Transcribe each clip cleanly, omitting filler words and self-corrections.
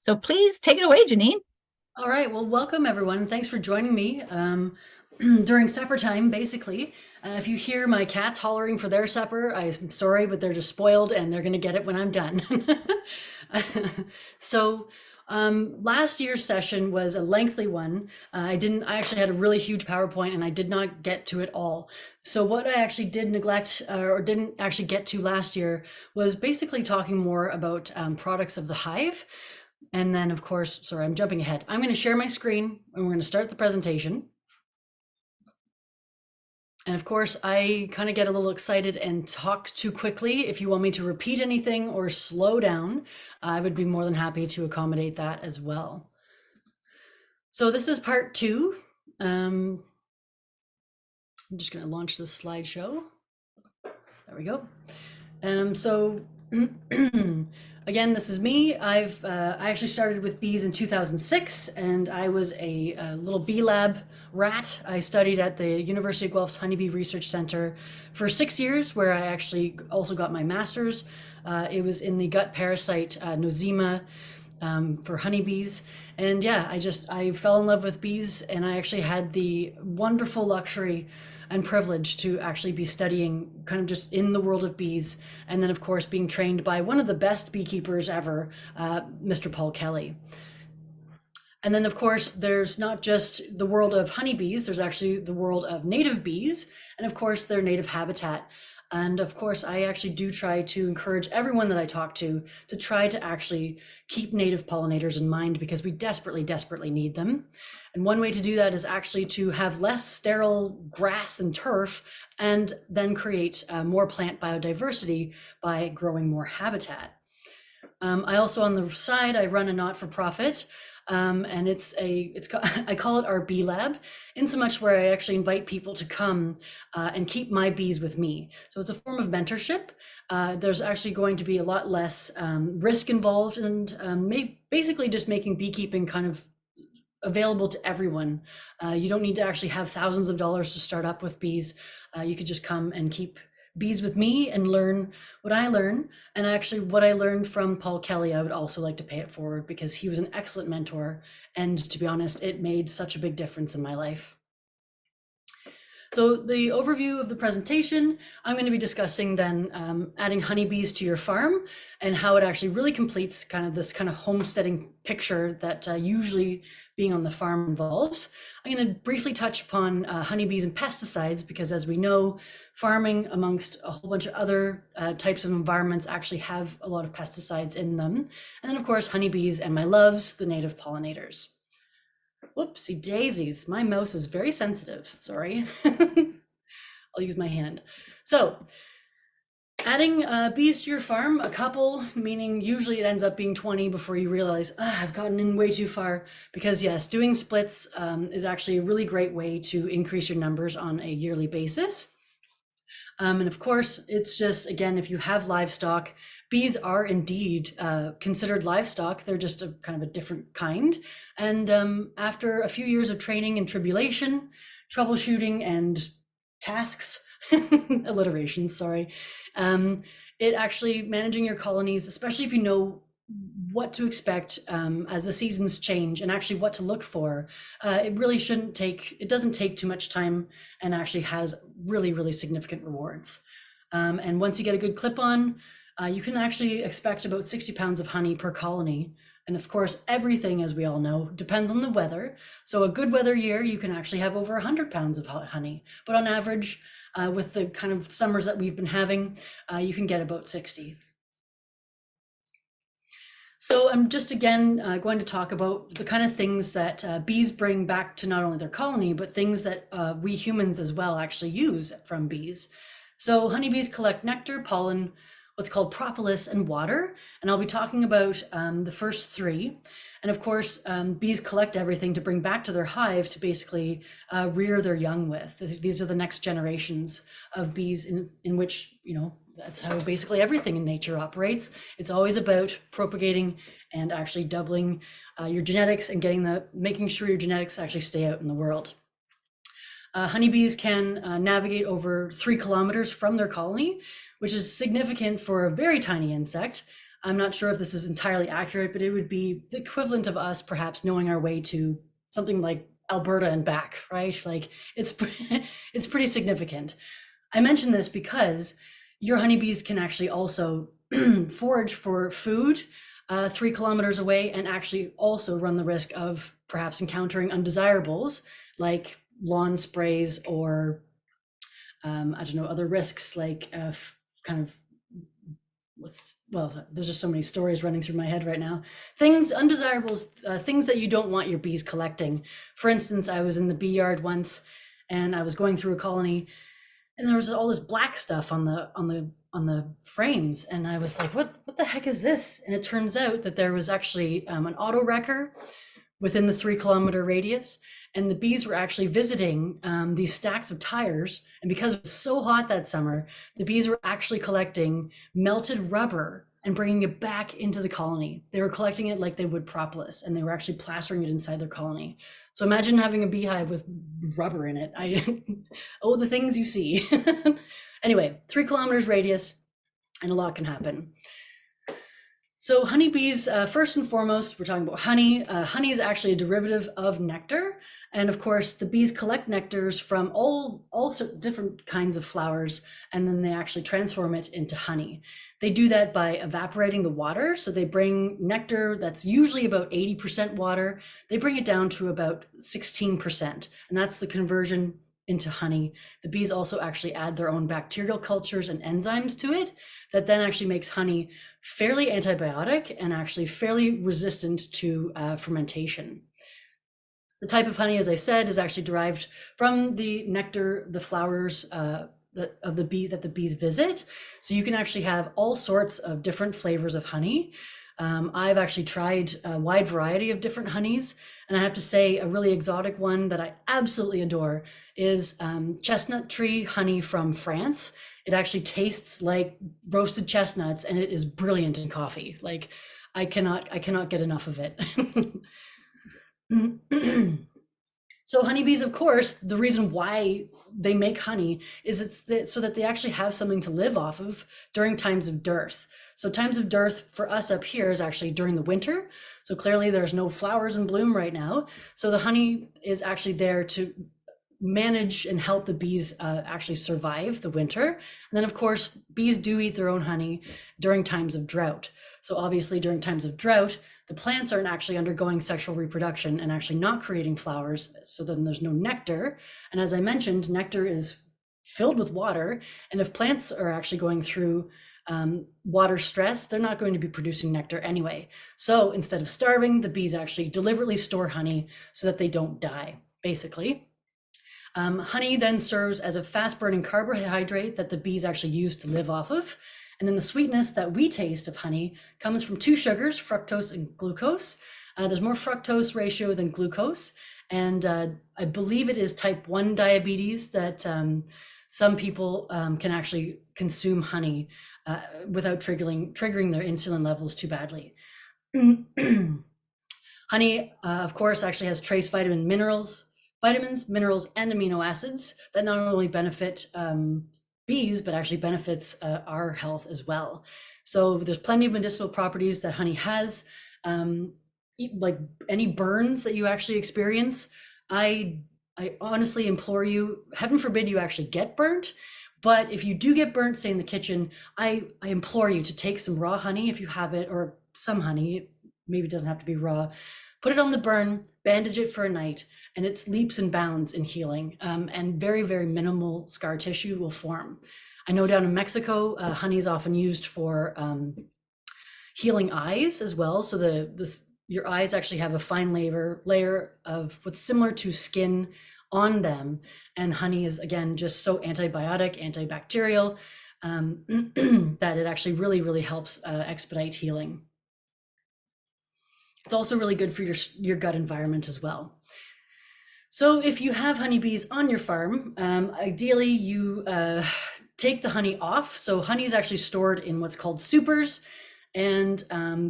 So please take it away, Janine. All right. Well, welcome everyone. Thanks for joining me during supper time, basically. If you hear my cats hollering for their supper, I'm sorry, but they're just spoiled and they're going to get it when I'm done. so, last year's session was a lengthy one. I actually had a really huge PowerPoint and I did not get to it all. So, what I actually did neglect or didn't actually get to last year was basically talking more about products of the hive. And then, of course, sorry, I'm jumping ahead. I'm going to share my screen and we're going to start the presentation. And of course, I kind of get a little excited and talk too quickly. If you want me to repeat anything or slow down, I would be more than happy to accommodate that as well. So this is part two. I'm just going to launch this slideshow. There we go. So again, this is me. I actually started with bees in 2006, and I was a little bee lab rat. I studied at the University of Guelph's Honeybee Research Center for 6 years, where I actually also got my master's. It was in the gut parasite Nosema for honeybees. And yeah, I fell in love with bees, and I actually had the wonderful luxury and privilege to actually be studying kind of just in the world of bees. And then, of course, being trained by one of the best beekeepers ever, Mr. Paul Kelly. And then, of course, there's not just the world of honeybees, there's actually the world of native bees, and of course, their native habitat. And of course, I actually do try to encourage everyone that I talk to try to actually keep native pollinators in mind, because we desperately, desperately need them. And one way to do that is actually to have less sterile grass and turf, and then create more plant biodiversity by growing more habitat. I also, on the side, I run a not-for-profit, and I call it our bee lab, in so much where I actually invite people to come and keep my bees with me. So it's a form of mentorship. There's actually going to be a lot less risk involved, and basically just making beekeeping kind of available to everyone. You don't need to actually have thousands of dollars to start up with bees. You could just come and keep bees with me and learn what I learn. And actually, what I learned from Paul Kelly, I would also like to pay it forward, because he was an excellent mentor. And to be honest, it made such a big difference in my life. So the overview of the presentation, I'm going to be discussing then adding honeybees to your farm, and how it actually really completes kind of this kind of homesteading picture that usually being on the farm involves. I'm going to briefly touch upon honeybees and pesticides, because as we know, farming amongst a whole bunch of other types of environments actually have a lot of pesticides in them. And then of course, honeybees and my loves, the native pollinators. Whoopsie daisies, my mouse is very sensitive, sorry. I'll use my hand. So adding bees to your farm, a couple, meaning usually it ends up being 20 before you realize, I've gotten in way too far. Because yes, doing splits is actually a really great way to increase your numbers on a yearly basis. And of course, it's just, again, if you have livestock, bees are indeed considered livestock. They're just a kind of a different kind. And after a few years of training and tribulation, troubleshooting and tasks, alliterations, sorry, it actually, managing your colonies, especially if you know what to expect as the seasons change, and actually what to look for, it really it doesn't take too much time, and actually has really, really significant rewards. And once you get a good clip on, you can actually expect about 60 pounds of honey per colony. And of course, everything, as we all know, depends on the weather. So a good weather year, you can actually have over 100 pounds of honey. But on average, with the kind of summers that we've been having, you can get about 60. So I'm just again going to talk about the kind of things that bees bring back to not only their colony, but things that we humans as well actually use from bees. So honeybees collect nectar, pollen, what's called propolis, and water. And I'll be talking about the first three. And of course, bees collect everything to bring back to their hive to basically rear their young with. These are the next generations of bees in which, that's how basically everything in nature operates. It's always about propagating and actually doubling your genetics, and making sure your genetics actually stay out in the world. Honeybees can navigate over 3 kilometers from their colony, which is significant for a very tiny insect. I'm not sure if this is entirely accurate, but it would be the equivalent of us perhaps knowing our way to something like Alberta and back, right? Like it's it's pretty significant. I mention this because your honeybees can actually also forage for food 3 kilometers away, and actually also run the risk of perhaps encountering undesirables like lawn sprays or I don't know, other risks like kind of well, there's just so many stories running through my head right now. Things, undesirables, things that you don't want your bees collecting. For instance, I was in the bee yard once and I was going through a colony and there was all this black stuff on the frames. And I was like, what the heck is this? And it turns out that there was actually an auto wrecker within the 3 kilometer radius. And the bees were actually visiting these stacks of tires. And because it was so hot that summer, the bees were actually collecting melted rubber and bringing it back into the colony. They were collecting it like they would propolis, and they were actually plastering it inside their colony. So imagine having a beehive with rubber in it. Oh, the things you see. Anyway, 3 kilometers radius, and a lot can happen. So honeybees, first and foremost, we're talking about honey. Honey is actually a derivative of nectar. And of course, the bees collect nectars from all different kinds of flowers, and then they actually transform it into honey. They do that by evaporating the water. So they bring nectar that's usually about 80% water. They bring it down to about 16%, and that's the conversion into honey. The bees also actually add their own bacterial cultures and enzymes to it that then actually makes honey fairly antibiotic and actually fairly resistant to fermentation. The type of honey, as I said, is actually derived from the nectar, the flowers of the bee that the bees visit. So you can actually have all sorts of different flavors of honey. I've actually tried a wide variety of different honeys, and I have to say a really exotic one that I absolutely adore is chestnut tree honey from France. It actually tastes like roasted chestnuts, and it is brilliant in coffee. Like I cannot get enough of it. So honeybees, of course, the reason why they make honey is so that they actually have something to live off of during times of dearth. So times of dearth for us up here is actually during the winter. So clearly there's no flowers in bloom right now. So the honey is actually there to manage and help the bees actually survive the winter. And then of course, bees do eat their own honey during times of drought. So obviously during times of drought, the plants aren't actually undergoing sexual reproduction and actually not creating flowers. So then there's no nectar. And as I mentioned, nectar is filled with water. And if plants are actually going through water stress, they're not going to be producing nectar anyway. So instead of starving, the bees actually deliberately store honey so that they don't die, basically. Honey then serves as a fast burning carbohydrate that the bees actually use to live off of. And then the sweetness that we taste of honey comes from two sugars, fructose and glucose. There's more fructose ratio than glucose. And I believe it is type 1 diabetes that some people can actually consume honey without triggering their insulin levels too badly. Honey, of course, actually has trace vitamins, minerals, and amino acids that not only benefit bees, but actually benefits our health as well. So there's plenty of medicinal properties that honey has. Like any burns that you actually experience, I honestly implore you, heaven forbid you actually get burnt, but if you do get burnt, say in the kitchen, I implore you to take some raw honey if you have it, or some honey, maybe it doesn't have to be raw, put it on the burn, bandage it for a night, and it's leaps and bounds in healing, and very, very minimal scar tissue will form. I know down in Mexico, honey is often used for healing eyes as well. So your eyes actually have a fine layer of what's similar to skin on them. And honey is, again, just so antibiotic, antibacterial, that it actually really, really helps expedite healing. It's also really good for your gut environment as well. So if you have honeybees on your farm, ideally you take the honey off. So honey is actually stored in what's called supers. And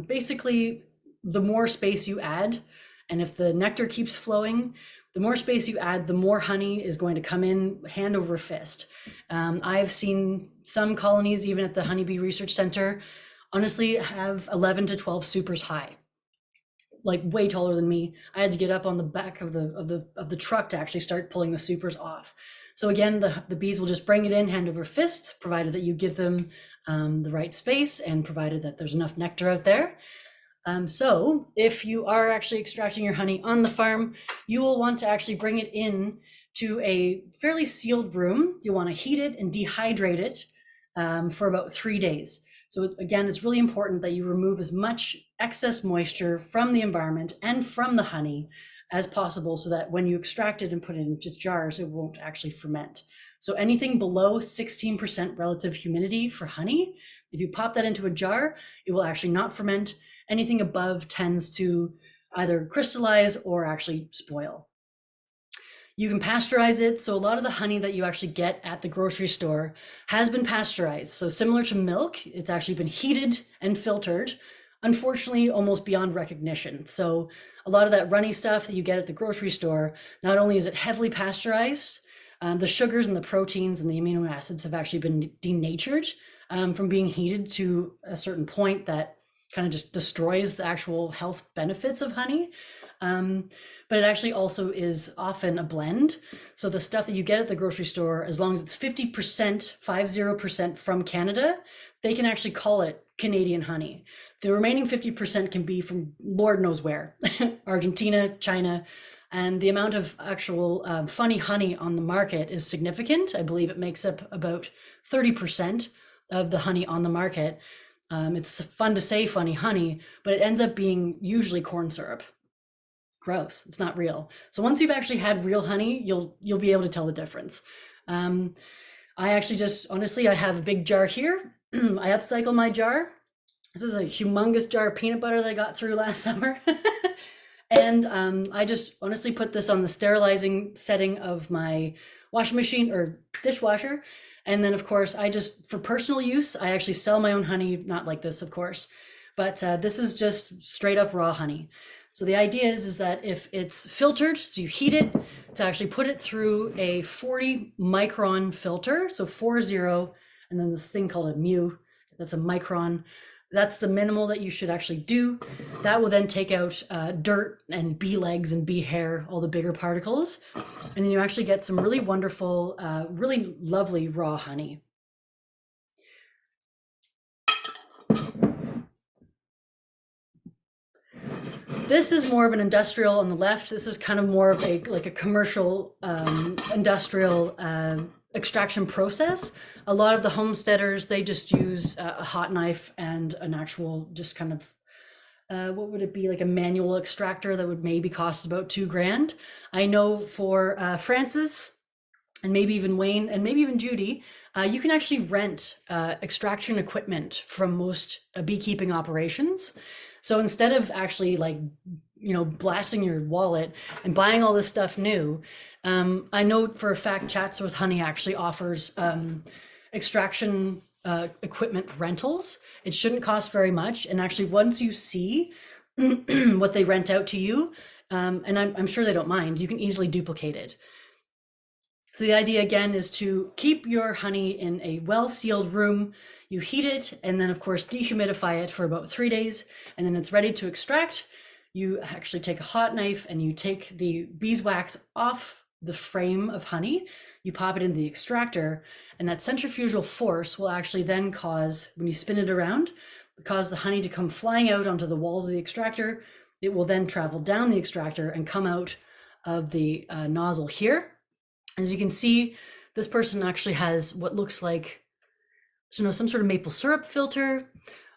basically, the more space you add, and if the nectar keeps flowing, the more space you add, the more honey is going to come in hand over fist. I've seen some colonies, even at the Honeybee Research Center, honestly have 11 to 12 supers high, like way taller than me. I had to get up on the back of the truck to actually start pulling the supers off. So again, the bees will just bring it in hand over fist, provided that you give them the right space and provided that there's enough nectar out there. So if you are actually extracting your honey on the farm, you will want to actually bring it in to a fairly sealed room. You want to heat it and dehydrate it for about 3 days. So again, it's really important that you remove as much excess moisture from the environment and from the honey as possible, so that when you extract it and put it into jars, it won't actually ferment. So anything below 16% relative humidity for honey, if you pop that into a jar, it will actually not ferment. Anything above tends to either crystallize or actually spoil. You can pasteurize it. So a lot of the honey that you actually get at the grocery store has been pasteurized. So similar to milk, it's actually been heated and filtered, unfortunately, almost beyond recognition. So a lot of that runny stuff that you get at the grocery store, not only is it heavily pasteurized, the sugars and the proteins and the amino acids have actually been denatured from being heated to a certain point that kind of just destroys the actual health benefits of honey. But it actually also is often a blend. So the stuff that you get at the grocery store, as long as it's 50% from Canada, they can actually call it Canadian honey. The remaining 50% can be from Lord knows where, Argentina, China, and the amount of actual funny honey on the market is significant. I believe it makes up about 30% of the honey on the market. It's fun to say funny honey, but it ends up being usually corn syrup. Gross. It's not real. So once you've actually had real honey, you'll be able to tell the difference. I actually just, honestly, I have a big jar here. I upcycle my jar. This is a humongous jar of peanut butter that I got through last summer. And I just honestly put this on the sterilizing setting of my washing machine or dishwasher. And then of course, I just, for personal use, I actually sell my own honey, not like this, of course, but this is just straight up raw honey. So the idea is that if it's filtered, so you heat it to actually put it through a 40 micron filter, so 40, and then this thing called a mu, that's a micron. That's the minimal that you should actually do. That will then take out dirt and bee legs and bee hair, all the bigger particles. And then you actually get some really wonderful, really lovely raw honey. This is more of an industrial on the left. This is kind of more of a like a commercial industrial extraction process. A lot of the homesteaders, they just use a hot knife and an actual just kind of what would it be, like a manual extractor that would maybe cost about $2,000. I know for Francis and maybe even Wayne and maybe even Judy, you can actually rent extraction equipment from most beekeeping operations. So instead of actually like, you know, blasting your wallet and buying all this stuff new, I know for a fact Chats with Honey actually offers extraction equipment rentals. It shouldn't cost very much. And actually once you see what they rent out to you, and I'm sure they don't mind, you can easily duplicate it. So the idea again is to keep your honey in a well-sealed room. You heat it and then of course dehumidify it for about 3 days, and then it's ready to extract. You actually take a hot knife and you take the beeswax off the frame of honey, you pop it in the extractor, and that centrifugal force will actually then cause, when you spin it around, cause the honey to come flying out onto the walls of the extractor. It will then travel down the extractor and come out of the nozzle here. As you can see, this person actually has what looks like, so, you know, some sort of maple syrup filter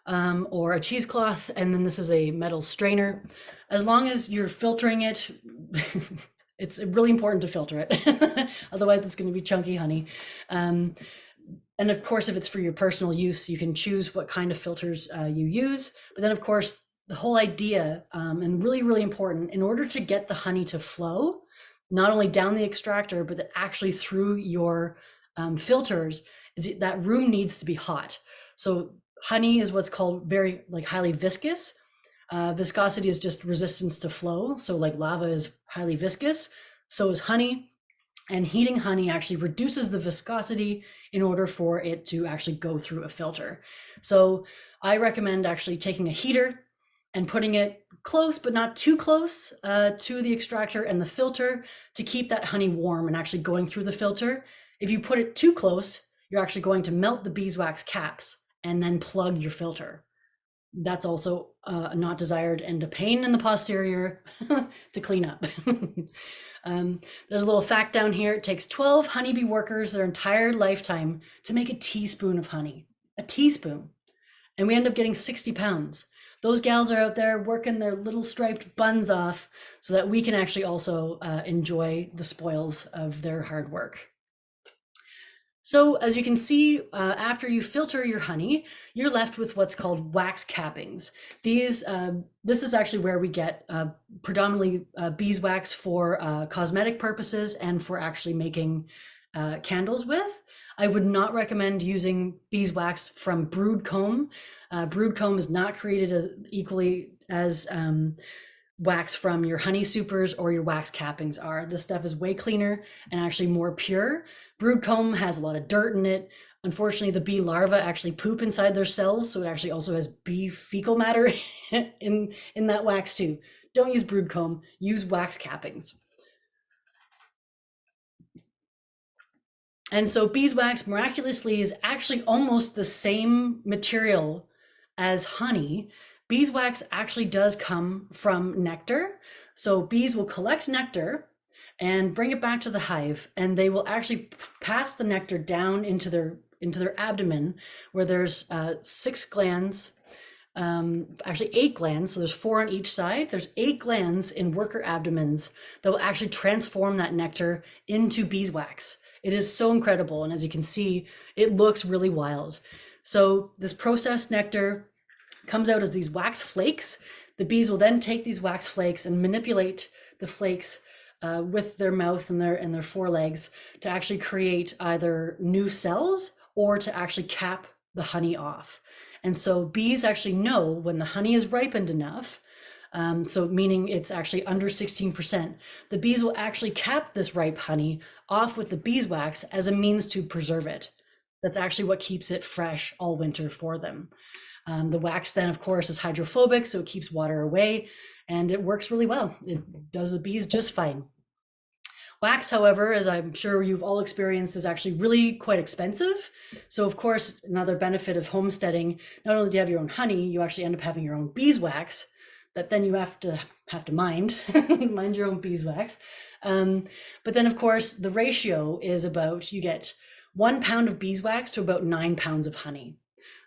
or a cheesecloth, and then this is a metal strainer. As long as you're filtering it, it's really important to filter it. Otherwise, it's going to be chunky honey. And of course, if it's for your personal use, you can choose what kind of filters you use. But then, of course, the whole idea, and really, really important, in order to get the honey to flow, not only down the extractor, but actually through your filters, is that room needs to be hot. So honey is what's called very like highly viscous. Viscosity is just resistance to flow. So like lava is highly viscous, so is honey. And heating honey actually reduces the viscosity in order for it to actually go through a filter. So I recommend actually taking a heater and putting it close, but not too close to the extractor and the filter to keep that honey warm and actually going through the filter. If you put it too close, you're actually going to melt the beeswax caps and then plug your filter. That's also not desired and a pain in the posterior to clean up. There's a little fact down here. It takes 12 honeybee workers their entire lifetime to make a teaspoon of honey. A teaspoon. And we end up getting 60 pounds. Those gals are out there working their little striped buns off so that we can actually also enjoy the spoils of their hard work. So as you can see, after you filter your honey, you're left with what's called wax cappings. This is actually where we get predominantly beeswax for cosmetic purposes and for actually making candles with. I would not recommend using beeswax from brood comb. Brood comb is not created as equally as wax from your honey supers or your wax cappings are. This stuff is way cleaner and actually more pure. Brood comb has a lot of dirt in it. Unfortunately, the bee larvae actually poop inside their cells, so it actually also has bee fecal matter in that wax too. Don't use brood comb, use wax cappings. And so beeswax miraculously is actually almost the same material as honey. Beeswax actually does come from nectar. So bees will collect nectar and bring it back to the hive, and they will actually pass the nectar down into their abdomen, where there's 6 glands, actually 8 glands. So there's 4 on each side. There's 8 glands in worker abdomens that will actually transform that nectar into beeswax. It is so incredible. And as you can see, it looks really wild. So this processed nectar comes out as these wax flakes. The bees will then take these wax flakes and manipulate the flakes with their mouth and their forelegs to actually create either new cells or to actually cap the honey off. And so bees actually know when the honey is ripened enough, so meaning it's actually under 16%, the bees will actually cap this ripe honey off with the beeswax as a means to preserve it. That's actually what keeps it fresh all winter for them. The wax then, of course, is hydrophobic, so it keeps water away, and it works really well. It does the bees just fine. Wax, however, as I'm sure you've all experienced, is actually really quite expensive. So of course, another benefit of homesteading, not only do you have your own honey, you actually end up having your own beeswax that then you have to mind, mind your own beeswax. But then of course, the ratio is about, you get 1 pound of beeswax to about 9 pounds of honey.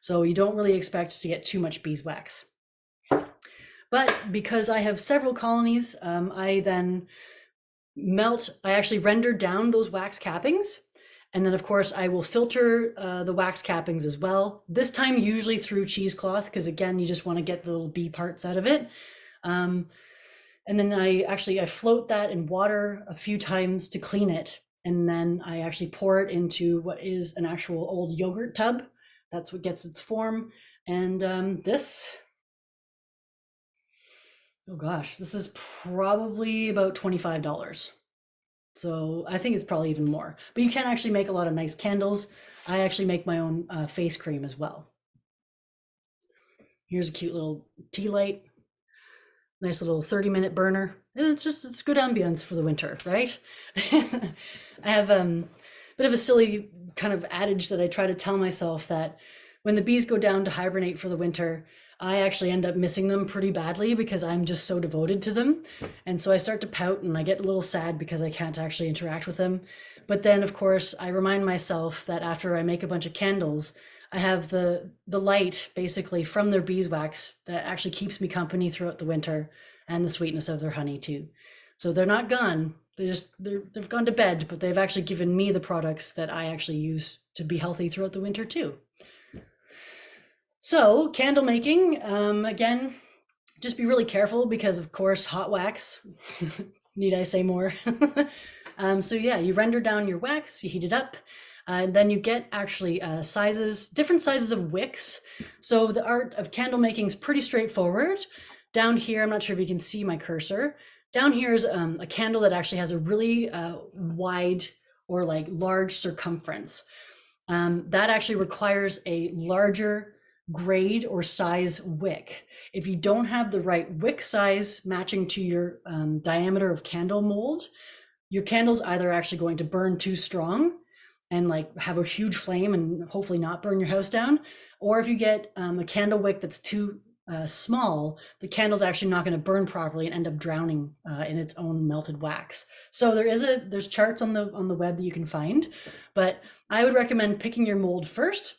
So you don't really expect to get too much beeswax. But because I have several colonies, I actually render down those wax cappings. And then of course I will filter the wax cappings as well. This time usually through cheesecloth, because again, you just want to get the little bee parts out of it. And then I float that in water a few times to clean it. And then I actually pour it into what is an actual old yogurt tub. That's what gets its form. And this, oh gosh, this is probably about $25. So I think it's probably even more, but you can actually make a lot of nice candles. I actually make my own face cream as well. Here's a cute little tea light, nice little 30-minute burner. And it's good ambience for the winter, right? I have a bit of a silly kind of adage that I try to tell myself, that when the bees go down to hibernate for the winter, I actually end up missing them pretty badly because I'm just so devoted to them. And so I start to pout and I get a little sad because I can't actually interact with them. But then of course I remind myself that after I make a bunch of candles, I have the light basically from their beeswax that actually keeps me company throughout the winter, and the sweetness of their honey too. So they're not gone. They've gone to bed, but they've actually given me the products that I actually use to be healthy throughout the winter too. So candle making, again, just be really careful because of course, hot wax, need I say more? So yeah, you render down your wax, you heat it up, and then you get actually different sizes of wicks. So the art of candle making is pretty straightforward. Down here, I'm not sure if you can see my cursor. Down here is a candle that actually has a really wide or like large circumference. That actually requires a larger grade or size wick. If you don't have the right wick size matching to your diameter of candle mold, your candle's either actually going to burn too strong and like have a huge flame and hopefully not burn your house down. Or if you get a candle wick that's too small, the candle's actually not going to burn properly and end up drowning in its own melted wax. So there's charts on the web that you can find, but I would recommend picking your mold first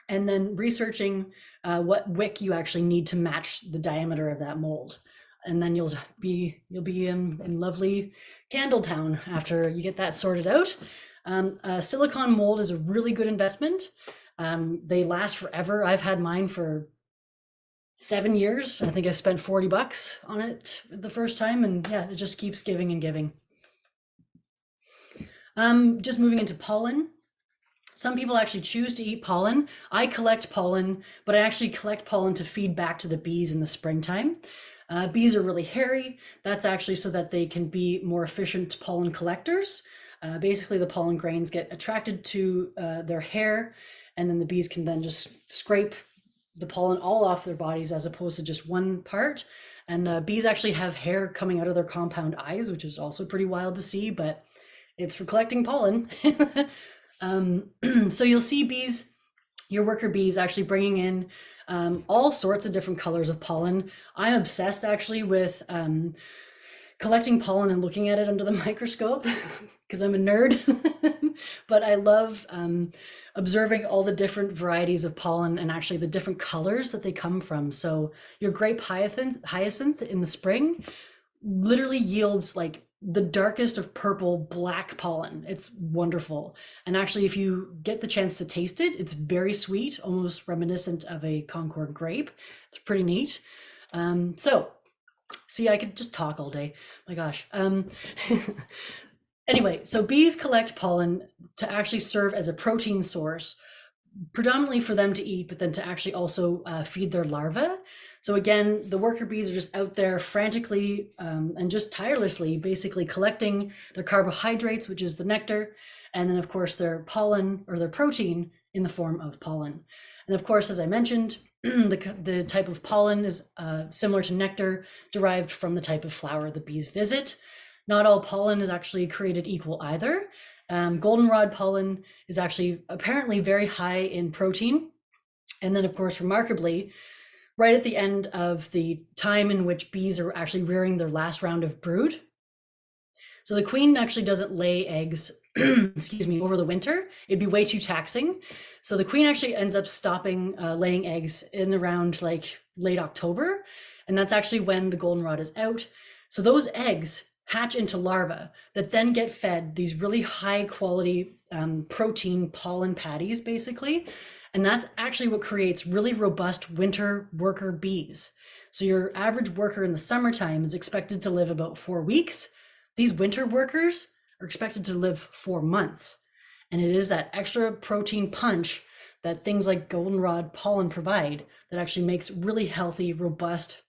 and then researching what wick you actually need to match the diameter of that mold. And then you'll be in lovely Candletown after you get that sorted out. Silicone mold is a really good investment. They last forever. I've had mine for 7 years. I think I spent $40 on it the first time, and yeah, it just keeps giving and giving. Just moving into pollen. Some people actually choose to eat pollen. I collect pollen, but I actually collect pollen to feed back to the bees in the springtime. Bees are really hairy. That's actually so that they can be more efficient pollen collectors. Basically, the pollen grains get attracted to their hair, and then the bees can then just scrape the pollen all off their bodies as opposed to just one part. And bees actually have hair coming out of their compound eyes, which is also pretty wild to see, but it's for collecting pollen. So you'll see bees, your worker bees, actually bringing in all sorts of different colors of pollen. I'm obsessed actually with collecting pollen and looking at it under the microscope because I'm a nerd. But I love observing all the different varieties of pollen and actually the different colors that they come from. So your grape hyacinth in the spring literally yields like the darkest of purple black pollen. It's wonderful. And actually, if you get the chance to taste it, it's very sweet, almost reminiscent of a Concord grape. It's pretty neat. So see, I could just talk all day. My gosh. Anyway, so bees collect pollen to actually serve as a protein source, predominantly for them to eat, but then to actually also feed their larvae. So again, the worker bees are just out there frantically and just tirelessly basically collecting their carbohydrates, which is the nectar, and then of course their pollen or their protein in the form of pollen. And of course, as I mentioned, the type of pollen is similar to nectar, derived from the type of flower the bees visit. Not all pollen is actually created equal either. Goldenrod pollen is actually apparently very high in protein. And then of course, remarkably, right at the end of the time in which bees are actually rearing their last round of brood. So the queen actually doesn't lay eggs, excuse me, over the winter. It'd be way too taxing. So the queen actually ends up stopping laying eggs in around like late October. And that's actually when the goldenrod is out. So those eggs hatch into larvae that then get fed these really high quality protein pollen patties, basically. And that's actually what creates really robust winter worker bees. So your average worker in the summertime is expected to live about 4 weeks. These winter workers are expected to live 4 months. And it is that extra protein punch that things like goldenrod pollen provide that actually makes really healthy, robust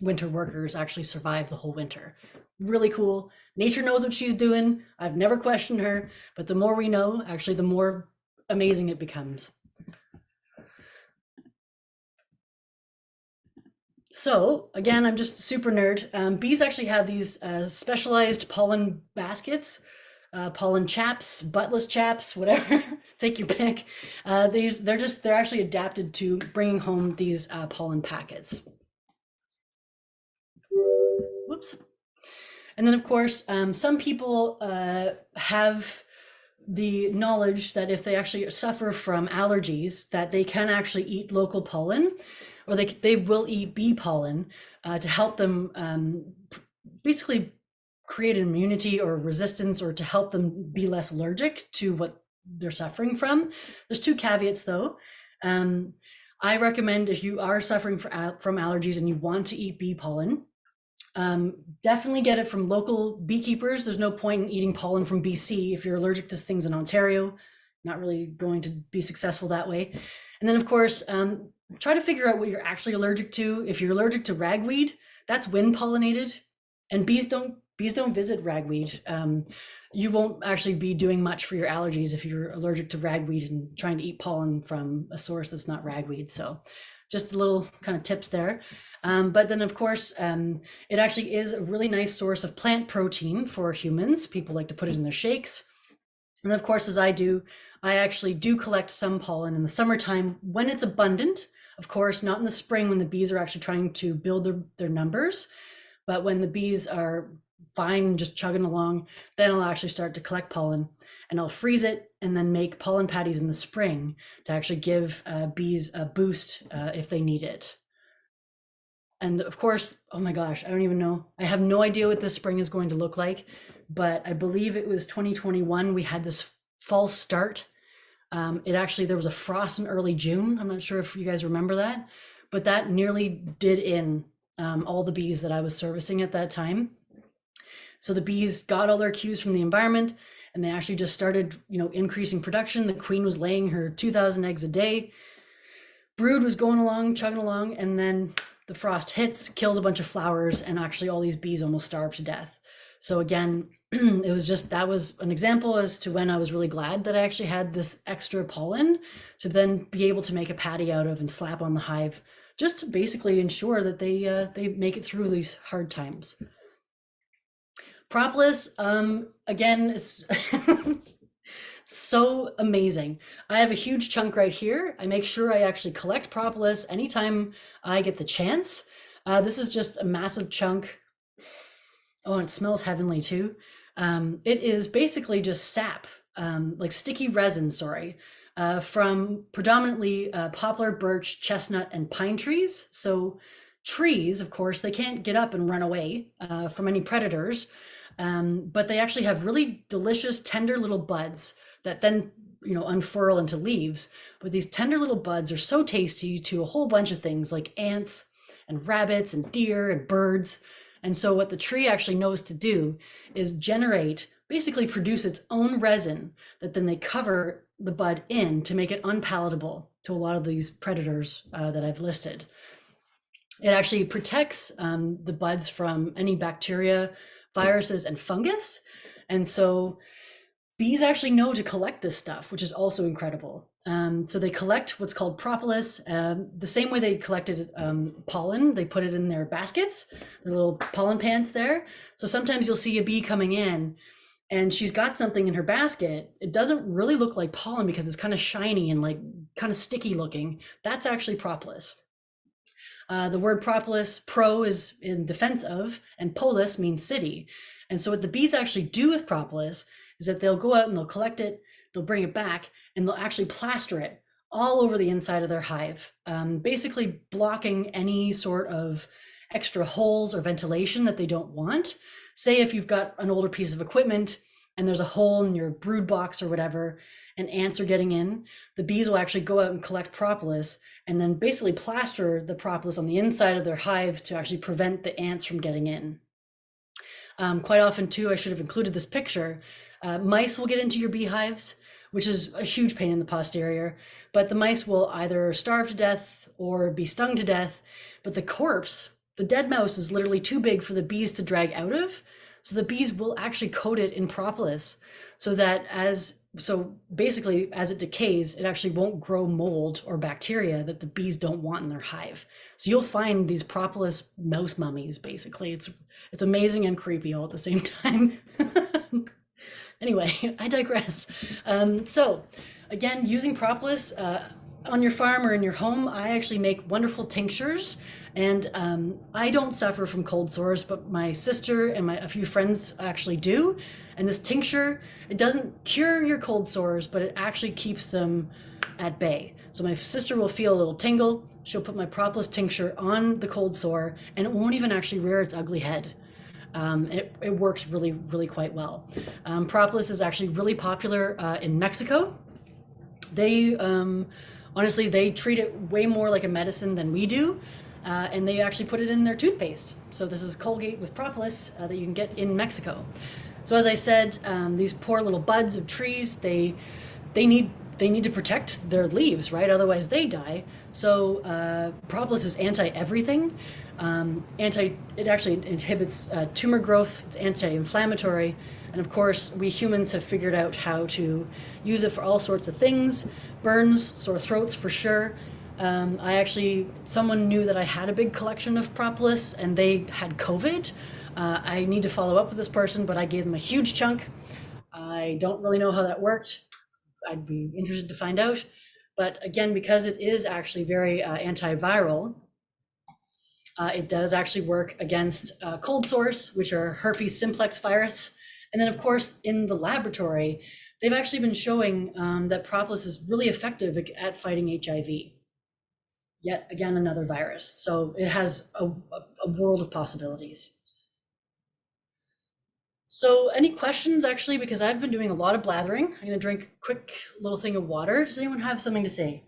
winter workers actually survive the whole winter. Really cool. Nature knows what she's doing. I've never questioned her, but the more we know, actually, the more amazing it becomes. So again, I'm just a super nerd. Bees actually have these specialized pollen baskets, pollen chaps, buttless chaps, whatever, take your pick. They're actually adapted to bringing home these pollen packets. Whoops. And then of course, some people have the knowledge that if they actually suffer from allergies, that they can actually eat local pollen, or they will eat bee pollen to help them basically create an immunity or resistance, or to help them be less allergic to what they're suffering from. There's 2 caveats though. I recommend if you are suffering from allergies and you want to eat bee pollen, definitely get it from local beekeepers. There's no point in eating pollen from BC if you're allergic to things in Ontario. Not really going to be successful that way. And then of course, try to figure out what you're actually allergic to. If you're allergic to ragweed, that's wind pollinated, and bees don't bees don't visit ragweed. You won't actually be doing much for your allergies if you're allergic to ragweed and trying to eat pollen from a source that's not ragweed. So just a little kind of tips there. But then of course, it actually is a really nice source of plant protein for humans. People like to put it in their shakes. And of course, as I do, I actually do collect some pollen in the summertime when it's abundant. Of course, not in the spring when the bees are actually trying to build their numbers, but when the bees are fine and just chugging along, then I'll actually start to collect pollen, and I'll freeze it and then make pollen patties in the spring to actually give bees a boost if they need it. And of course, oh my gosh, I don't even know. I have no idea what this spring is going to look like, but I believe it was 2021. We had this false start. There was a frost in early June. I'm not sure if you guys remember that, but that nearly did in all the bees that I was servicing at that time. So the bees got all their cues from the environment, and they actually just started, increasing production. The queen was laying her 2,000 eggs a day. Brood was going along, chugging along, and then the frost hits, kills a bunch of flowers, and actually all these bees almost starved to death. So again, that was an example as to when I was really glad that I actually had this extra pollen to then be able to make a patty out of and slap on the hive, just to basically ensure that they make it through these hard times. Propolis, again, is so amazing. I have a huge chunk right here. I make sure I actually collect propolis anytime I get the chance. This is just a massive chunk. Oh, and it smells heavenly too. It is basically just sap, like sticky resin, from predominantly poplar, birch, chestnut, and pine trees. So trees, of course, they can't get up and run away from any predators, but they actually have really delicious, tender little buds that then, unfurl into leaves. But these tender little buds are so tasty to a whole bunch of things like ants and rabbits and deer and birds. And so what the tree actually knows to do is basically produce its own resin that then they cover the bud in to make it unpalatable to a lot of these predators that I've listed. It actually protects the buds from any bacteria, viruses, and fungus. And so bees actually know to collect this stuff, which is also incredible. So they collect what's called propolis, the same way they collected pollen. They put it in their baskets, their little pollen pants there. So sometimes you'll see a bee coming in and she's got something in her basket. It doesn't really look like pollen because it's kind of shiny and like kind of sticky looking. That's actually propolis. The word propolis, pro is in defense of, and polis means city. And so what the bees actually do with propolis is that they'll go out and they'll collect it, they'll bring it back, and they'll actually plaster it all over the inside of their hive, basically blocking any sort of extra holes or ventilation that they don't want. Say if you've got an older piece of equipment and there's a hole in your brood box or whatever, and ants are getting in, the bees will actually go out and collect propolis and then basically plaster the propolis on the inside of their hive to actually prevent the ants from getting in. Quite often too, I should have included this picture, mice will get into your beehives, which is a huge pain in the posterior, but the mice will either starve to death or be stung to death, but the corpse, the dead mouse, is literally too big for the bees to drag out of. So the bees will actually coat it in propolis so basically as it decays, it actually won't grow mold or bacteria that the bees don't want in their hive. So you'll find these propolis mouse mummies, basically. It's amazing and creepy all at the same time. Anyway, I digress. So again, using propolis on your farm or in your home, I actually make wonderful tinctures, and I don't suffer from cold sores, but my sister and a few friends actually do. And this tincture, it doesn't cure your cold sores, but it actually keeps them at bay. So my sister will feel a little tingle. She'll put my propolis tincture on the cold sore, and it won't even actually rear its ugly head. It works really, really quite well. Propolis is actually really popular in Mexico. They honestly, they treat it way more like a medicine than we do, and they actually put it in their toothpaste. So this is Colgate with propolis that you can get in Mexico. So as I said, these poor little buds of trees, they need to protect their leaves, right? Otherwise they die. So propolis is anti-everything. It actually inhibits tumor growth. It's anti-inflammatory, and of course, we humans have figured out how to use it for all sorts of things. Burns, sore throats for sure. Someone knew that I had a big collection of propolis, and they had COVID. I need to follow up with this person, but I gave them a huge chunk. I don't really know how that worked. I'd be interested to find out. But again, because it is actually very antiviral, it does actually work against cold sores, which are herpes simplex virus. And then, of course, in the laboratory, they've actually been showing that propolis is really effective at fighting HIV. Yet again, another virus. So it has a world of possibilities. So any questions, actually, because I've been doing a lot of blathering. I'm going to drink a quick little thing of water. Does anyone have something to say?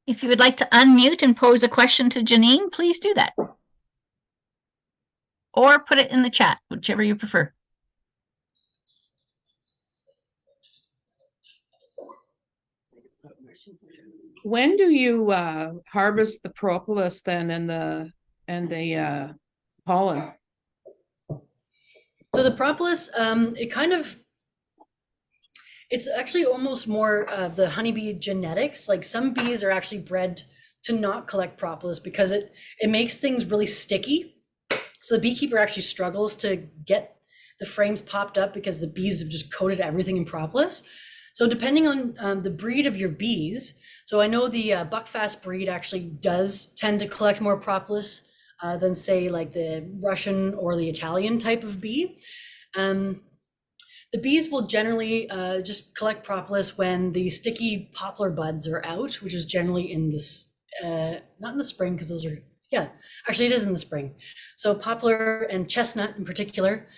If you would like to unmute and pose a question to Janine, please do that. Or put it in the chat, whichever you prefer. When do you harvest the propolis then and the pollen? So the propolis, it's actually almost more of the honeybee genetics. Like some bees are actually bred to not collect propolis because it makes things really sticky. So the beekeeper actually struggles to get the frames popped up because the bees have just coated everything in propolis. So depending on the breed of your bees, so I know the buckfast breed actually does tend to collect more propolis than say like the Russian or the Italian type of bee. The bees will generally just collect propolis when the sticky poplar buds are out, which is generally in this, not in the spring, because those are, yeah, actually it is in the spring. So poplar and chestnut in particular,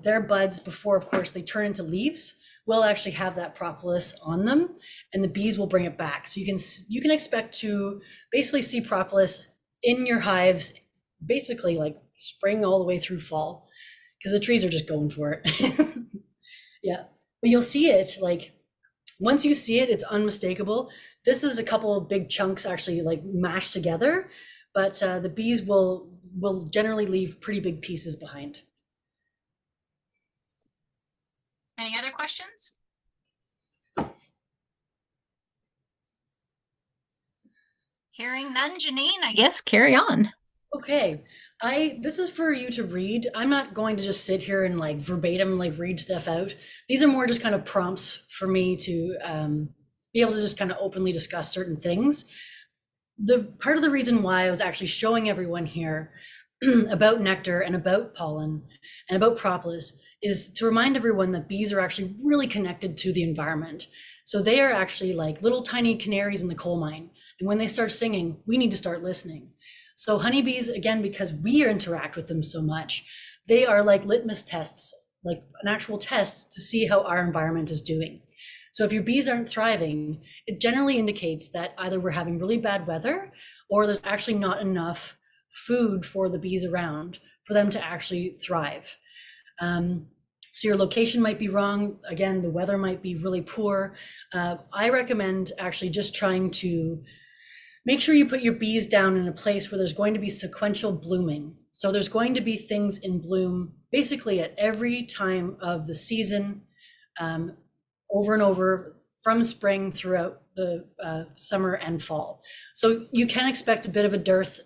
their buds before, of course, they turn into leaves, will actually have that propolis on them, and the bees will bring it back. So you can expect to basically see propolis in your hives, basically like spring all the way through fall, because the trees are just going for it. Yeah, but you'll see it like once you see it, it's unmistakable. This is a couple of big chunks actually like mashed together, but the bees will generally leave pretty big pieces behind. Any other questions? Hearing none, Janine, I guess carry on. Okay, this is for you to read. I'm not going to just sit here and like verbatim like read stuff out. These are more just kind of prompts for me to be able to just kind of openly discuss certain things. The part of the reason why I was actually showing everyone here about nectar and about pollen and about propolis is to remind everyone that bees are actually really connected to the environment. So they are actually like little tiny canaries in the coal mine. And when they start singing, we need to start listening. So honeybees, again, because we interact with them so much, they are like litmus tests, like an actual test to see how our environment is doing. So if your bees aren't thriving, it generally indicates that either we're having really bad weather or there's actually not enough food for the bees around for them to actually thrive. So your location might be wrong. Again, the weather might be really poor. I recommend actually just trying to make sure you put your bees down in a place where there's going to be sequential blooming. So there's going to be things in bloom basically at every time of the season, over and over from spring throughout the summer and fall. So you can expect a bit of a dearth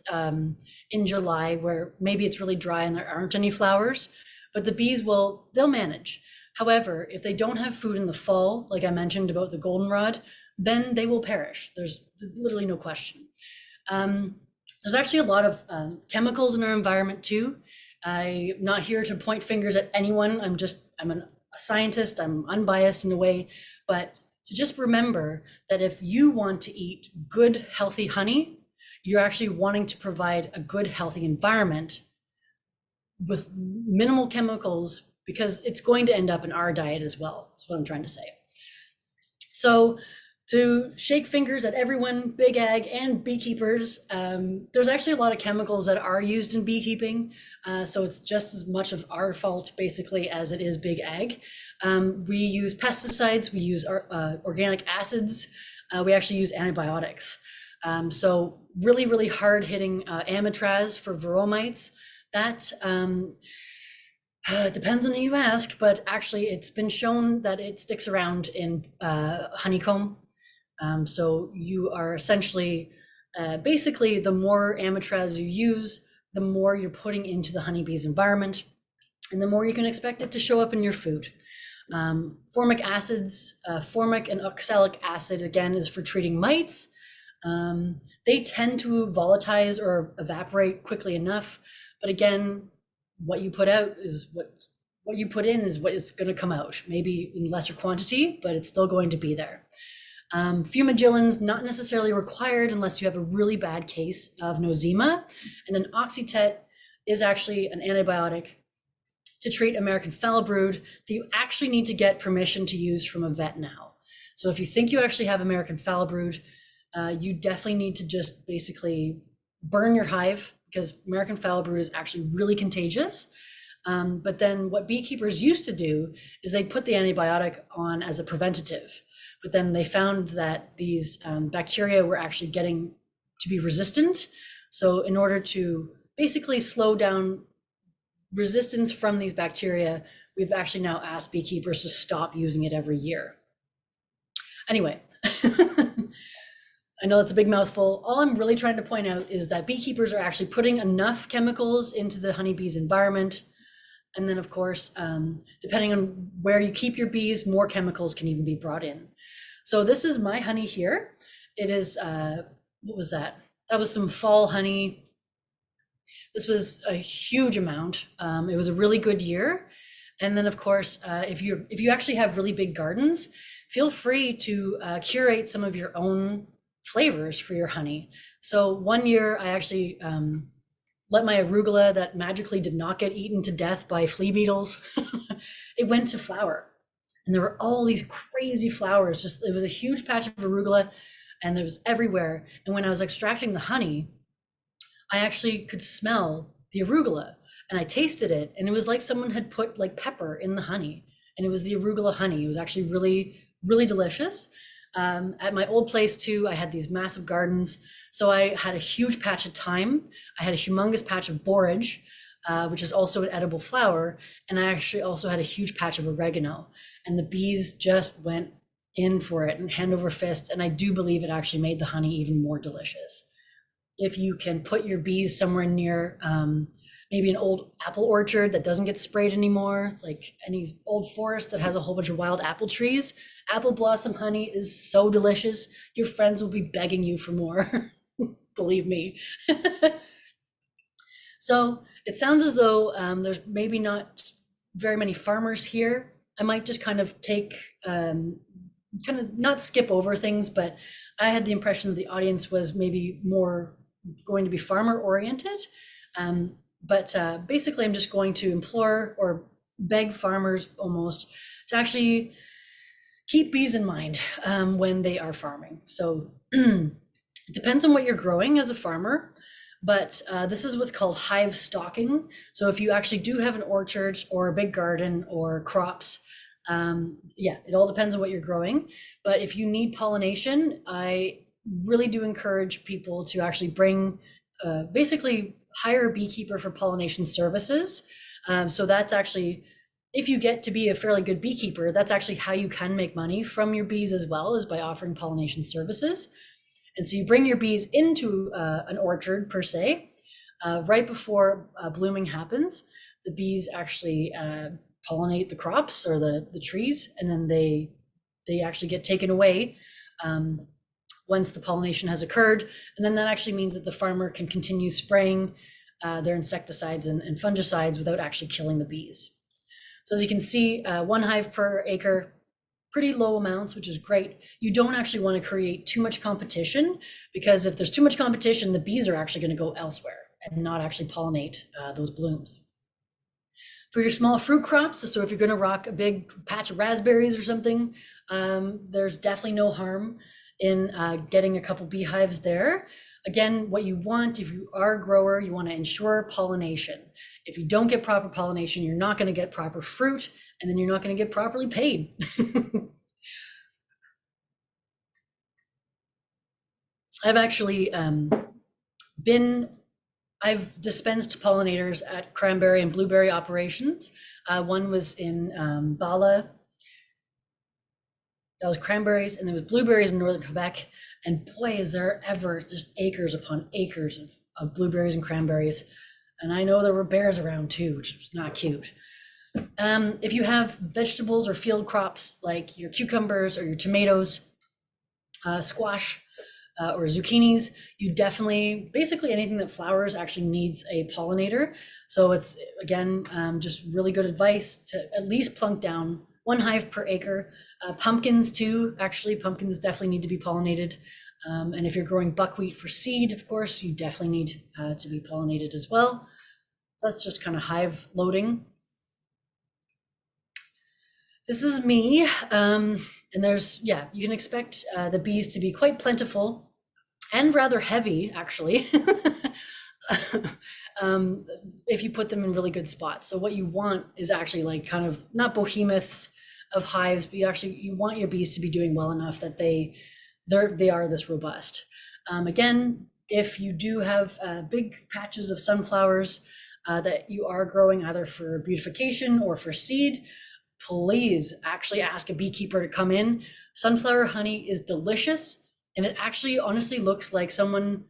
in July where maybe it's really dry and there aren't any flowers, but the bees they'll manage. However, if they don't have food in the fall, like I mentioned about the goldenrod, then they will perish. There's literally no question. There's actually a lot of chemicals in our environment too. I'm not here to point fingers at anyone. I'm a scientist, I'm unbiased in a way, but to just remember that if you want to eat good, healthy honey, you're actually wanting to provide a good, healthy environment with minimal chemicals, because it's going to end up in our diet as well. That's what I'm trying to say. So to shake fingers at everyone, Big Ag and beekeepers, there's actually a lot of chemicals that are used in beekeeping. So it's just as much of our fault basically as it is Big Ag. We use pesticides, we use organic acids, we actually use antibiotics. So really, really hard hitting amitraz for veromites. That depends on who you ask, but actually it's been shown that it sticks around in honeycomb. So you are essentially, basically the more amitraz you use, the more you're putting into the honeybee's environment, and the more you can expect it to show up in your food. Formic acids, formic and oxalic acid, again, is for treating mites. They tend to volatilize or evaporate quickly enough, but again, what you put out is what you put in is what is going to come out, maybe in lesser quantity, but it's still going to be there. Fumagillins, not necessarily required unless you have a really bad case of nosema. And then Oxytet is actually an antibiotic to treat American foul brood that you actually need to get permission to use from a vet now. So if you think you actually have American foul brood, you definitely need to just basically burn your hive, because American foul brood is actually really contagious. But then what beekeepers used to do is they put the antibiotic on as a preventative, but then they found that these bacteria were actually getting to be resistant. So in order to basically slow down resistance from these bacteria, we've actually now asked beekeepers to stop using it every year. Anyway, I know that's a big mouthful. All I'm really trying to point out is that beekeepers are actually putting enough chemicals into the honeybee's environment. And then of course, depending on where you keep your bees, more chemicals can even be brought in. So this is my honey here. It is, what was that? That was some fall honey. This was a huge amount. It was a really good year. And then of course, if you actually have really big gardens, feel free to curate some of your own flavors for your honey. So one year I actually let my arugula that magically did not get eaten to death by flea beetles, it went to flower. And there were all these crazy flowers. Just, it was a huge patch of arugula and it was everywhere. And when I was extracting the honey, I actually could smell the arugula and I tasted it. And it was like someone had put like pepper in the honey, and it was the arugula honey. It was actually really, really delicious. At my old place too, I had these massive gardens. So I had a huge patch of thyme. I had a humongous patch of borage, which is also an edible flower. And I actually also had a huge patch of oregano, and the bees just went in for it and hand over fist. And I do believe it actually made the honey even more delicious. If you can put your bees somewhere near maybe an old apple orchard that doesn't get sprayed anymore, like any old forest that has a whole bunch of wild apple trees, apple blossom honey is so delicious. Your friends will be begging you for more, believe me. So it sounds as though there's maybe not very many farmers here. I might just kind of take, kind of not skip over things, but I had the impression that the audience was maybe more going to be farmer oriented. But basically I'm just going to implore or beg farmers almost to actually keep bees in mind when they are farming. So it depends on what you're growing as a farmer, but this is what's called hive stocking. So if you actually do have an orchard or a big garden or crops, yeah, it all depends on what you're growing. But if you need pollination, I really do encourage people to actually bring, basically hire a beekeeper for pollination services. So that's actually, if you get to be a fairly good beekeeper, that's actually how you can make money from your bees as well, as by offering pollination services. And so you bring your bees into an orchard per se, right before blooming happens. The bees actually pollinate the crops or the trees, and then they actually get taken away once the pollination has occurred. And then that actually means that the farmer can continue spraying their insecticides and fungicides without actually killing the bees. So as you can see, 1 hive per acre, pretty low amounts, which is great. You don't actually want to create too much competition, because if there's too much competition, the bees are actually going to go elsewhere and not actually pollinate those blooms. For your small fruit crops, so if you're going to rock a big patch of raspberries or something, there's definitely no harm in getting a couple beehives there. Again, what you want, if you are a grower, you want to ensure pollination. If you don't get proper pollination, you're not going to get proper fruit, and then you're not going to get properly paid. I've actually I've dispensed pollinators at cranberry and blueberry operations. One was in Bala. That was cranberries, and there was blueberries in northern Quebec. And boy, is there ever just acres upon acres of blueberries and cranberries. And I know there were bears around too, which was not cute. If you have vegetables or field crops like your cucumbers or your tomatoes, squash, or zucchinis, you definitely, basically anything that flowers actually needs a pollinator. So it's, again, just really good advice to at least plunk down 1 hive per acre. Pumpkins too, actually, pumpkins definitely need to be pollinated. And if you're growing buckwheat for seed, of course, you definitely need to be pollinated as well. So that's just kind of hive loading. This is me. And there's, yeah, you can expect the bees to be quite plentiful and rather heavy, actually, if you put them in really good spots. So what you want is actually like kind of not behemoths of hives, but you want your bees to be doing well enough that they are this robust. Again, if you do have big patches of sunflowers that you are growing either for beautification or for seed, please actually ask a beekeeper to come in. Sunflower honey is delicious, and it actually honestly looks like someone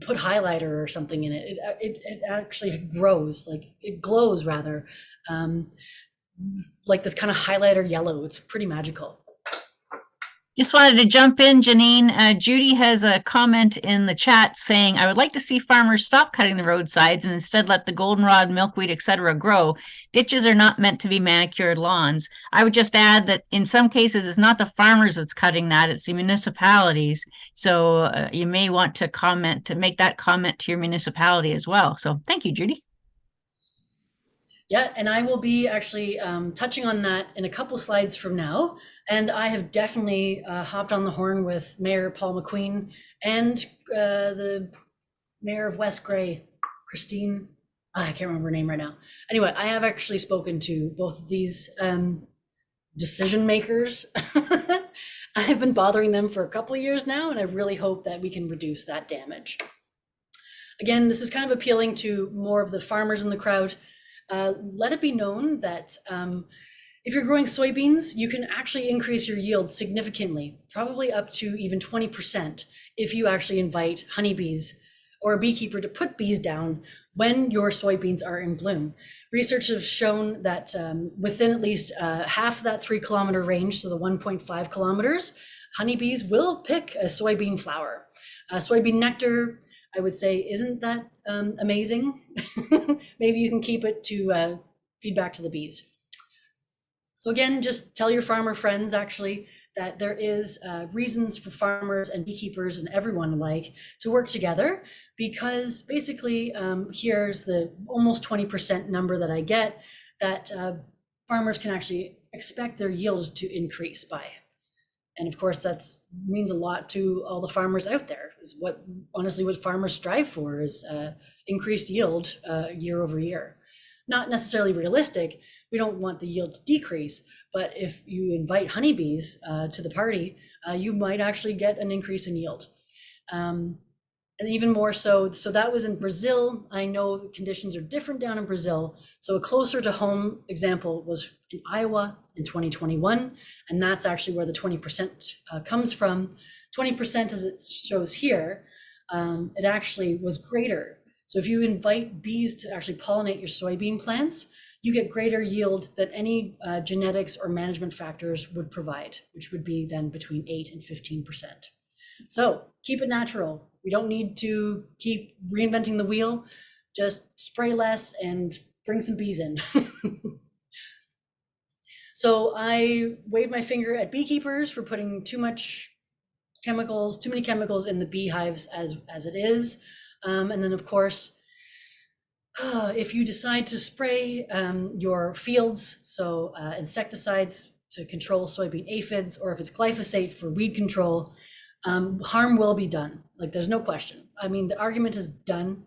put highlighter or something in it. It actually grows, like it glows rather, like this kind of highlighter yellow. It's pretty magical. Just wanted to jump in, Janine. Judy has a comment in the chat saying, I would like to see farmers stop cutting the roadsides and instead let the goldenrod, milkweed, etc. grow. Ditches are not meant to be manicured lawns. I would just add that in some cases, it's not the farmers that's cutting that, it's the municipalities. So you may want to make that comment to your municipality as well. So thank you, Judy. Yeah, and I will be actually touching on that in a couple slides from now. And I have definitely hopped on the horn with Mayor Paul McQueen and the Mayor of West Gray, Christine. I can't remember her name right now. Anyway, I have actually spoken to both of these decision makers. I've been bothering them for a couple of years now, and I really hope that we can reduce that damage. Again, this is kind of appealing to more of the farmers in the crowd. Let it be known that if you're growing soybeans, you can actually increase your yield significantly, probably up to even 20%, if you actually invite honeybees or a beekeeper to put bees down when your soybeans are in bloom. Research has shown that within at least half of that 3 kilometer range, so the 1.5 kilometers, honeybees will pick a soybean flower. Soybean nectar, I would say, isn't that amazing. Maybe you can keep it to feed back to the bees. So again, just tell your farmer friends actually that there is reasons for farmers and beekeepers and everyone alike to work together, because basically here's the almost 20% number that I get that farmers can actually expect their yield to increase by. And of course, that means a lot to all the farmers out there. Is what honestly what farmers strive for is increased yield year over year. Not necessarily realistic. We don't want the yield to decrease, but if you invite honeybees to the party, you might actually get an increase in yield. And even more so that was in Brazil. I know the conditions are different down in Brazil. So a closer to home example was in Iowa in 2021. And that's actually where the 20% comes from. 20%, as it shows here, it actually was greater. So if you invite bees to actually pollinate your soybean plants, you get greater yield than any genetics or management factors would provide, which would be then between 8 and 15%. So keep it natural. We don't need to keep reinventing the wheel. Just spray less and bring some bees in. So I waved my finger at beekeepers for putting too many chemicals in the beehives as it is. And then of course, if you decide to spray your fields, so insecticides to control soybean aphids, or if it's glyphosate for weed control, harm will be done. Like, there's no question. I mean, the argument is done.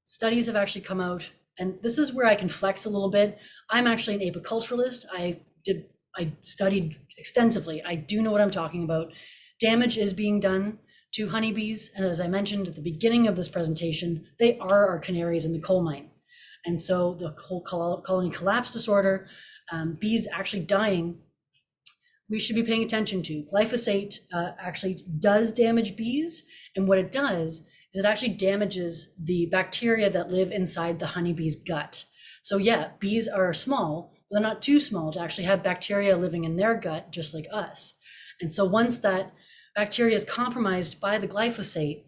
Studies have actually come out, and this is where I can flex a little bit. I'm actually an apiculturalist. I studied extensively. I do know what I'm talking about. Damage is being done to honeybees. And as I mentioned at the beginning of this presentation, they are our canaries in the coal mine. And so the whole colony collapse disorder, bees actually dying, we should be paying attention to. Glyphosate actually does damage bees. And what it does is it actually damages the bacteria that live inside the honeybee's gut. So yeah, bees are small, but they're not too small to actually have bacteria living in their gut, just like us. And so once that bacteria is compromised by the glyphosate,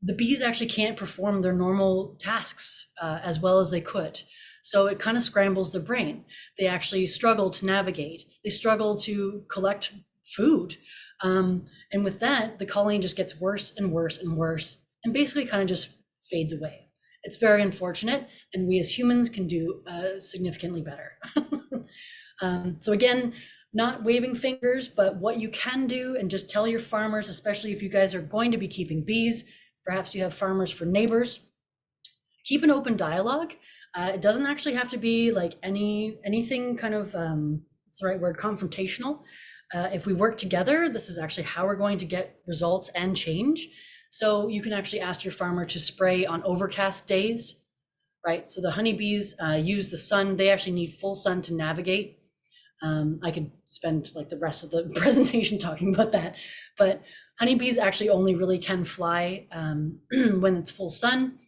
the bees actually can't perform their normal tasks as well as they could. So it kind of scrambles their brain. They actually struggle to navigate. They struggle to collect food. And with that, the colony just gets worse and worse and worse, and basically kind of just fades away. It's very unfortunate, and we as humans can do significantly better. So again, not waving fingers, but what you can do, and just tell your farmers, especially if you guys are going to be keeping bees, perhaps you have farmers for neighbors, keep an open dialogue. It doesn't actually have to be like anything kind of, what's the right word, confrontational. If we work together, this is actually how we're going to get results and change. So you can actually ask your farmer to spray on overcast days, right? So the honeybees use the sun. They actually need full sun to navigate. I could spend like the rest of the presentation talking about that, but honeybees actually only really can fly when it's full sun.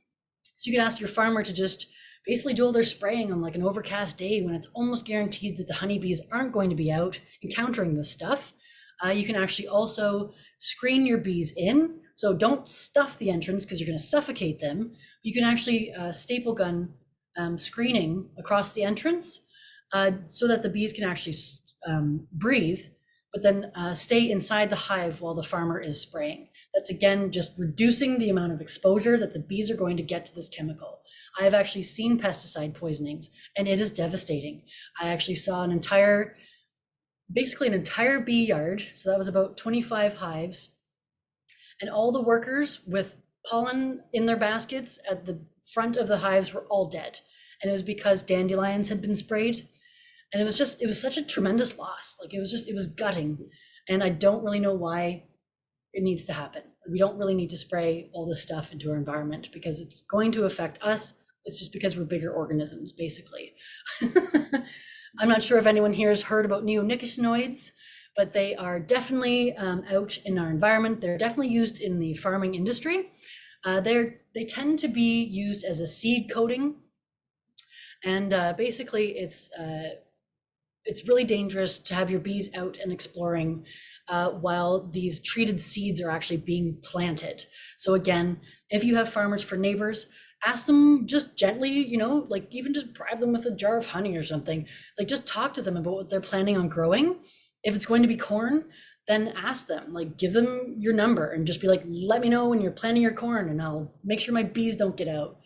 So you can ask your farmer to just basically do all their spraying on like an overcast day when it's almost guaranteed that the honeybees aren't going to be out encountering this stuff. You can actually also screen your bees in. So don't stuff the entrance because you're going to suffocate them. You can actually staple gun screening across the entrance so that the bees can actually breathe, but then stay inside the hive while the farmer is spraying. That's again, just reducing the amount of exposure that the bees are going to get to this chemical. I've actually seen pesticide poisonings, and it is devastating. I actually saw basically an entire bee yard. So that was about 25 hives, and all the workers with pollen in their baskets at the front of the hives were all dead. And it was because dandelions had been sprayed. And it was such a tremendous loss. Like it was gutting. And I don't really know why it needs to happen. We don't really need to spray all this stuff into our environment because it's going to affect us. It's just because we're bigger organisms, basically. I'm not sure if anyone here has heard about neonicotinoids, but they are definitely out in our environment. They're definitely used in the farming industry. They tend to be used as a seed coating. And basically it's really dangerous to have your bees out and exploring while these treated seeds are actually being planted. So again, if you have farmers for neighbors, ask them just gently, like even just bribe them with a jar of honey or something. Like just talk to them about what they're planning on growing. If it's going to be corn, then ask them, like give them your number and just be like, let me know when you're planting your corn and I'll make sure my bees don't get out.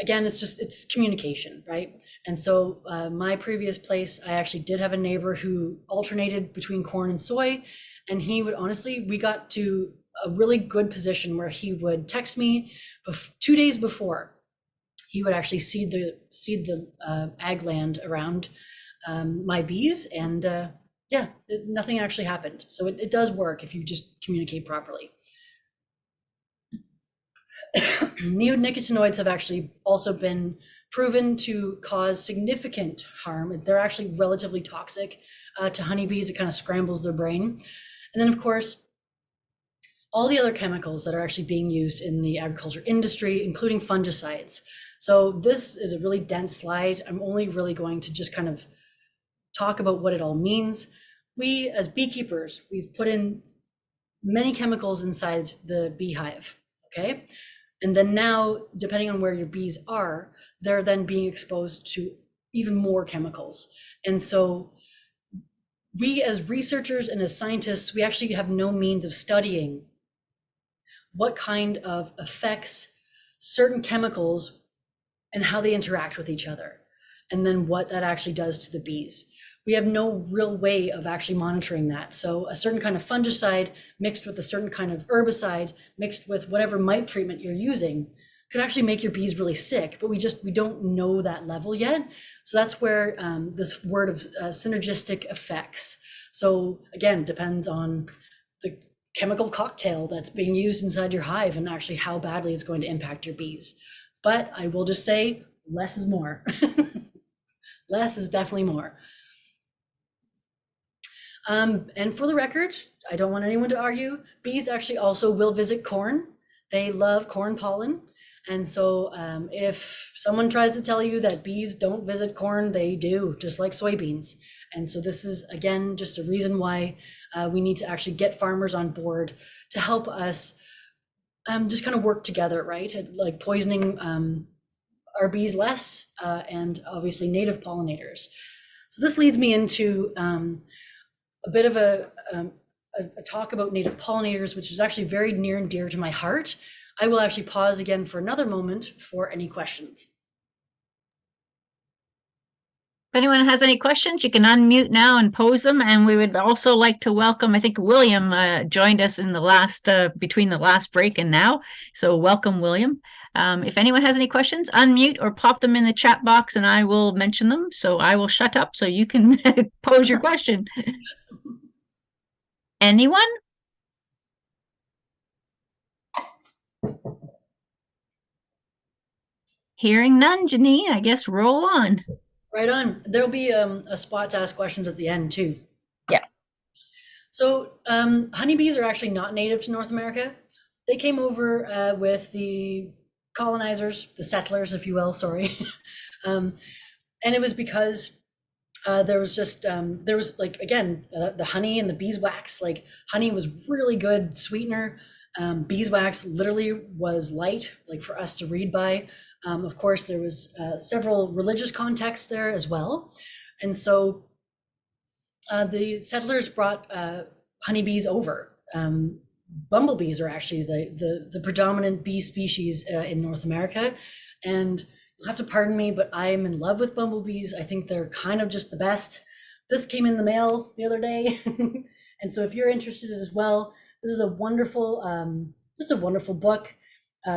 Again, it's communication, right? And so my previous place, I actually did have a neighbor who alternated between corn and soy. And he would we got to a really good position where he would text me 2 days before. He would actually seed the ag land around my bees. And nothing actually happened. So it does work if you just communicate properly. Neonicotinoids have actually also been proven to cause significant harm. They're actually relatively toxic to honeybees. It kind of scrambles their brain. And then of course, all the other chemicals that are actually being used in the agriculture industry, including fungicides. So this is a really dense slide. I'm only really going to just kind of talk about what it all means. We as beekeepers, we've put in many chemicals inside the beehive, okay? And then now, depending on where your bees are, they're then being exposed to even more chemicals. And so we as researchers and as scientists, we actually have no means of studying what kind of effects certain chemicals and how they interact with each other, and then what that actually does to the bees. We have no real way of actually monitoring that. So a certain kind of fungicide mixed with a certain kind of herbicide mixed with whatever mite treatment you're using could actually make your bees really sick, but we don't know that level yet. So that's where this word of synergistic effects. So again, depends on the chemical cocktail that's being used inside your hive and actually how badly it's going to impact your bees. But I will just say less is more. Less is definitely more. And for the record, I don't want anyone to argue, bees actually also will visit corn. They love corn pollen. And so if someone tries to tell you that bees don't visit corn, they do, just like soybeans. And so this is, again, just a reason why we need to actually get farmers on board to help us just kind of work together, right? Like poisoning our bees less and obviously native pollinators. So this leads me into a bit of a talk about native pollinators, which is actually very near and dear to my heart. I will actually pause again for another moment for any questions. If anyone has any questions, you can unmute now and pose them. And we would also like to welcome, I think William joined us in the last, between the last break and now. So welcome, William. If anyone has any questions, unmute or pop them in the chat box and I will mention them. So I will shut up so you can pose your question. Anyone? Hearing none, Janine, I guess roll on. Right on. There'll be a spot to ask questions at the end too. Yeah. So honeybees are actually not native to North America. They came over with the colonizers, the settlers, if you will, sorry. And it was because there was just, there was like, again, the honey and the beeswax, like honey was really good sweetener. Beeswax literally was light, like for us to read by. Of course, there was several religious contexts there as well. And so the settlers brought honeybees over. Bumblebees are actually the predominant bee species in North America. And you'll have to pardon me, but I am in love with bumblebees. I think they're kind of just the best. This came in the mail the other day. And so if you're interested as well, this is a wonderful, just a wonderful book,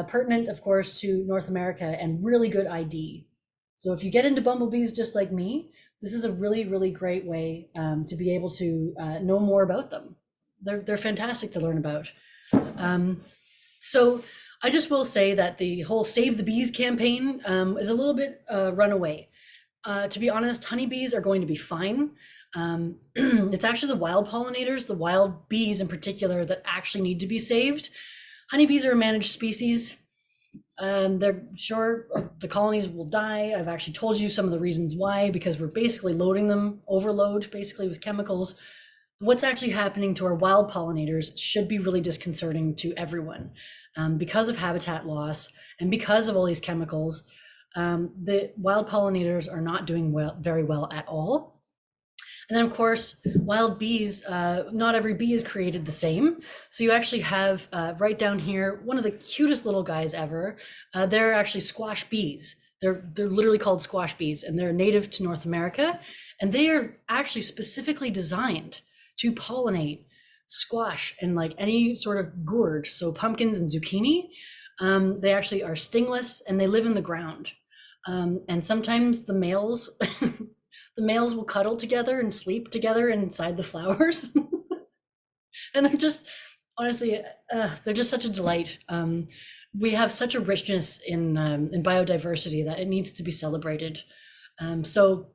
pertinent, of course, to North America and really good ID. So if you get into bumblebees just like me, this is a really, really great way to be able to know more about them. They're fantastic to learn about. So I just will say that the whole Save the Bees campaign is a little bit runaway. To be honest, honeybees are going to be fine. It's actually the wild pollinators, the wild bees in particular, that actually need to be saved. Honeybees are a managed species. They're sure the colonies will die. I've actually told you some of the reasons why, because we're basically loading them, overload basically with chemicals. What's actually happening to our wild pollinators should be really disconcerting to everyone. Because of habitat loss and because of all these chemicals, the wild pollinators are not doing very well at all. And then of course, wild bees, not every bee is created the same. So you actually have right down here, one of the cutest little guys ever. They're actually squash bees. They're literally called squash bees, and they're native to North America. And they are actually specifically designed to pollinate squash and like any sort of gourd, so pumpkins and zucchini. They actually are stingless and they live in the ground. And sometimes the males, the males will cuddle together and sleep together inside the flowers. And they're just, honestly, they're just such a delight. We have such a richness in biodiversity that it needs to be celebrated. So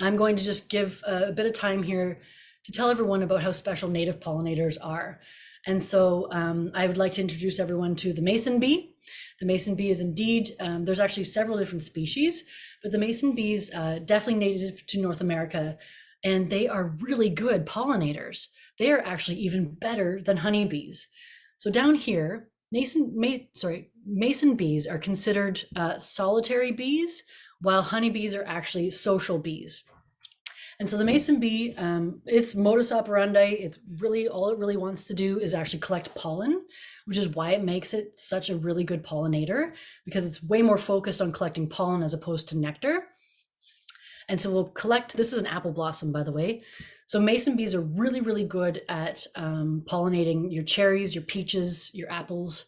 I'm going to just give a bit of time here to tell everyone about how special native pollinators are. And so I would like to introduce everyone to the mason bee. The mason bee is indeed, there's actually several different species, but the mason bees definitely native to North America, and they are really good pollinators. They are actually even better than honeybees. So down here, mason bees are considered solitary bees, while honeybees are actually social bees. And so the mason bee, its modus operandi, it's really, all it really wants to do is actually collect pollen, which is why it makes it such a really good pollinator, because it's way more focused on collecting pollen as opposed to nectar. And so we'll collect, this is an apple blossom, by the way. So mason bees are really, really good at pollinating your cherries, your peaches, your apples.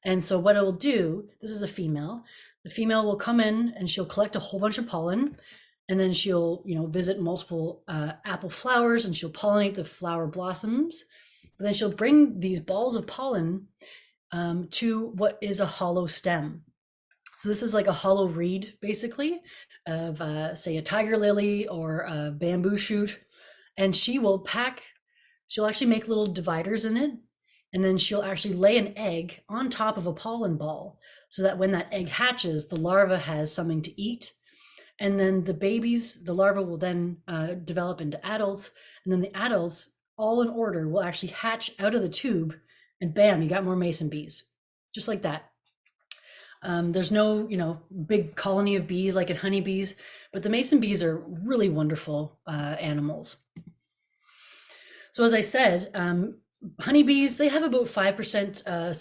And so what it will do, this is a female, the female will come in and she'll collect a whole bunch of pollen. And then she'll, visit multiple apple flowers and she'll pollinate the flower blossoms. But then she'll bring these balls of pollen to what is a hollow stem. So this is like a hollow reed, basically, of say a tiger lily or a bamboo shoot. And she'll actually make little dividers in it. And then she'll actually lay an egg on top of a pollen ball so that when that egg hatches, the larva has something to eat. And then the larva will then develop into adults. And then the adults, all in order, will actually hatch out of the tube. And bam, you got more mason bees, just like that. There's no, big colony of bees like in honeybees, but the mason bees are really wonderful animals. So as I said, honeybees, they have about 5%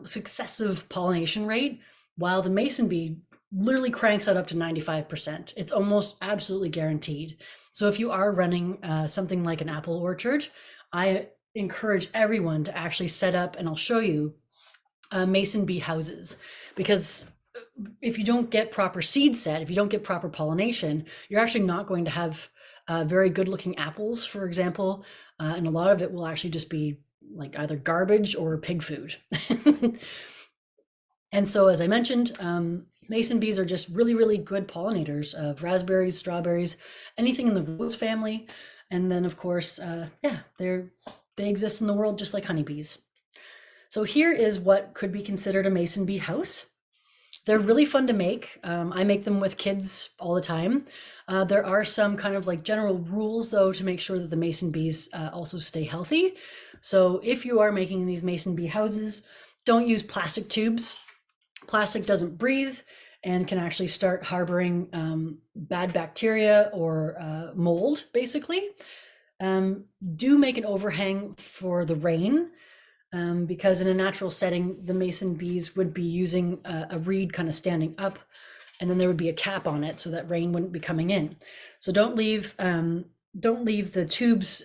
successive pollination rate, while the mason bee literally cranks that up to 95%. It's almost absolutely guaranteed. So if you are running something like an apple orchard, I encourage everyone to actually set up, and I'll show you, mason bee houses, because if you don't get proper seed set, if you don't get proper pollination, you're actually not going to have very good looking apples, for example, and a lot of it will actually just be like either garbage or pig food. And so, as I mentioned, mason bees are just really, really good pollinators of raspberries, strawberries, anything in the rose family. And then, of course, they exist in the world just like honeybees. So here is what could be considered a mason bee house. They're really fun to make. I make them with kids all the time. There are some kind of like general rules, though, to make sure that the mason bees also stay healthy. So if you are making these mason bee houses, don't use plastic tubes. Plastic doesn't breathe and can actually start harboring bad bacteria or mold, basically. Do make an overhang for the rain. Because in a natural setting, the mason bees would be using a reed kind of standing up, and then there would be a cap on it so that rain wouldn't be coming in. So don't leave the tubes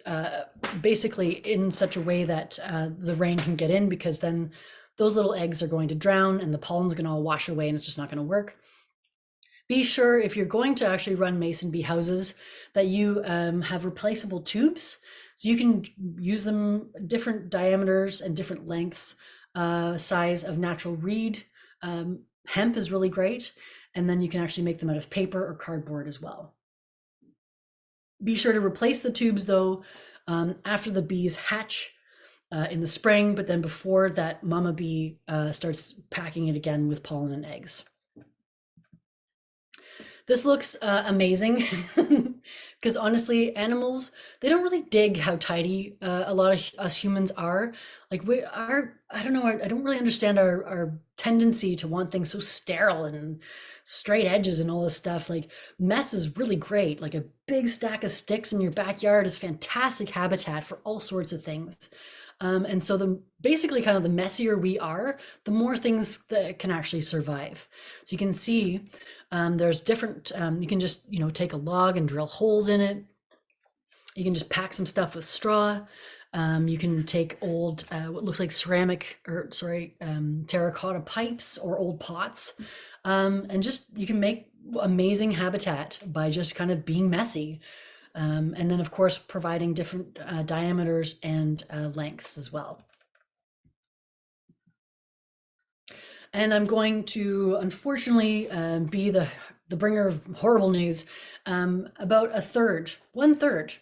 basically in such a way that the rain can get in, because then those little eggs are going to drown and the pollen's going to all wash away and it's just not going to work. Be sure, if you're going to actually run mason bee houses, that you have replaceable tubes. So you can use them different diameters and different lengths, size of natural reed. Hemp is really great. And then you can actually make them out of paper or cardboard as well. Be sure to replace the tubes, though, after the bees hatch in the spring, but then before that mama bee starts packing it again with pollen and eggs. This looks amazing because honestly, animals, they don't really dig how tidy a lot of us humans are. Like I don't know, I don't really understand our tendency to want things so sterile and straight edges and all this stuff. Like mess is really great. Like a big stack of sticks in your backyard is fantastic habitat for all sorts of things. And so basically kind of the messier we are, the more things that can actually survive. So you can see there's different, you can just, take a log and drill holes in it. You can just pack some stuff with straw. You can take old, what looks like terracotta pipes or old pots. And you can make amazing habitat by just kind of being messy. And then, of course, providing different diameters and lengths as well. And I'm going to, unfortunately, be the bringer of horrible news. About 1/3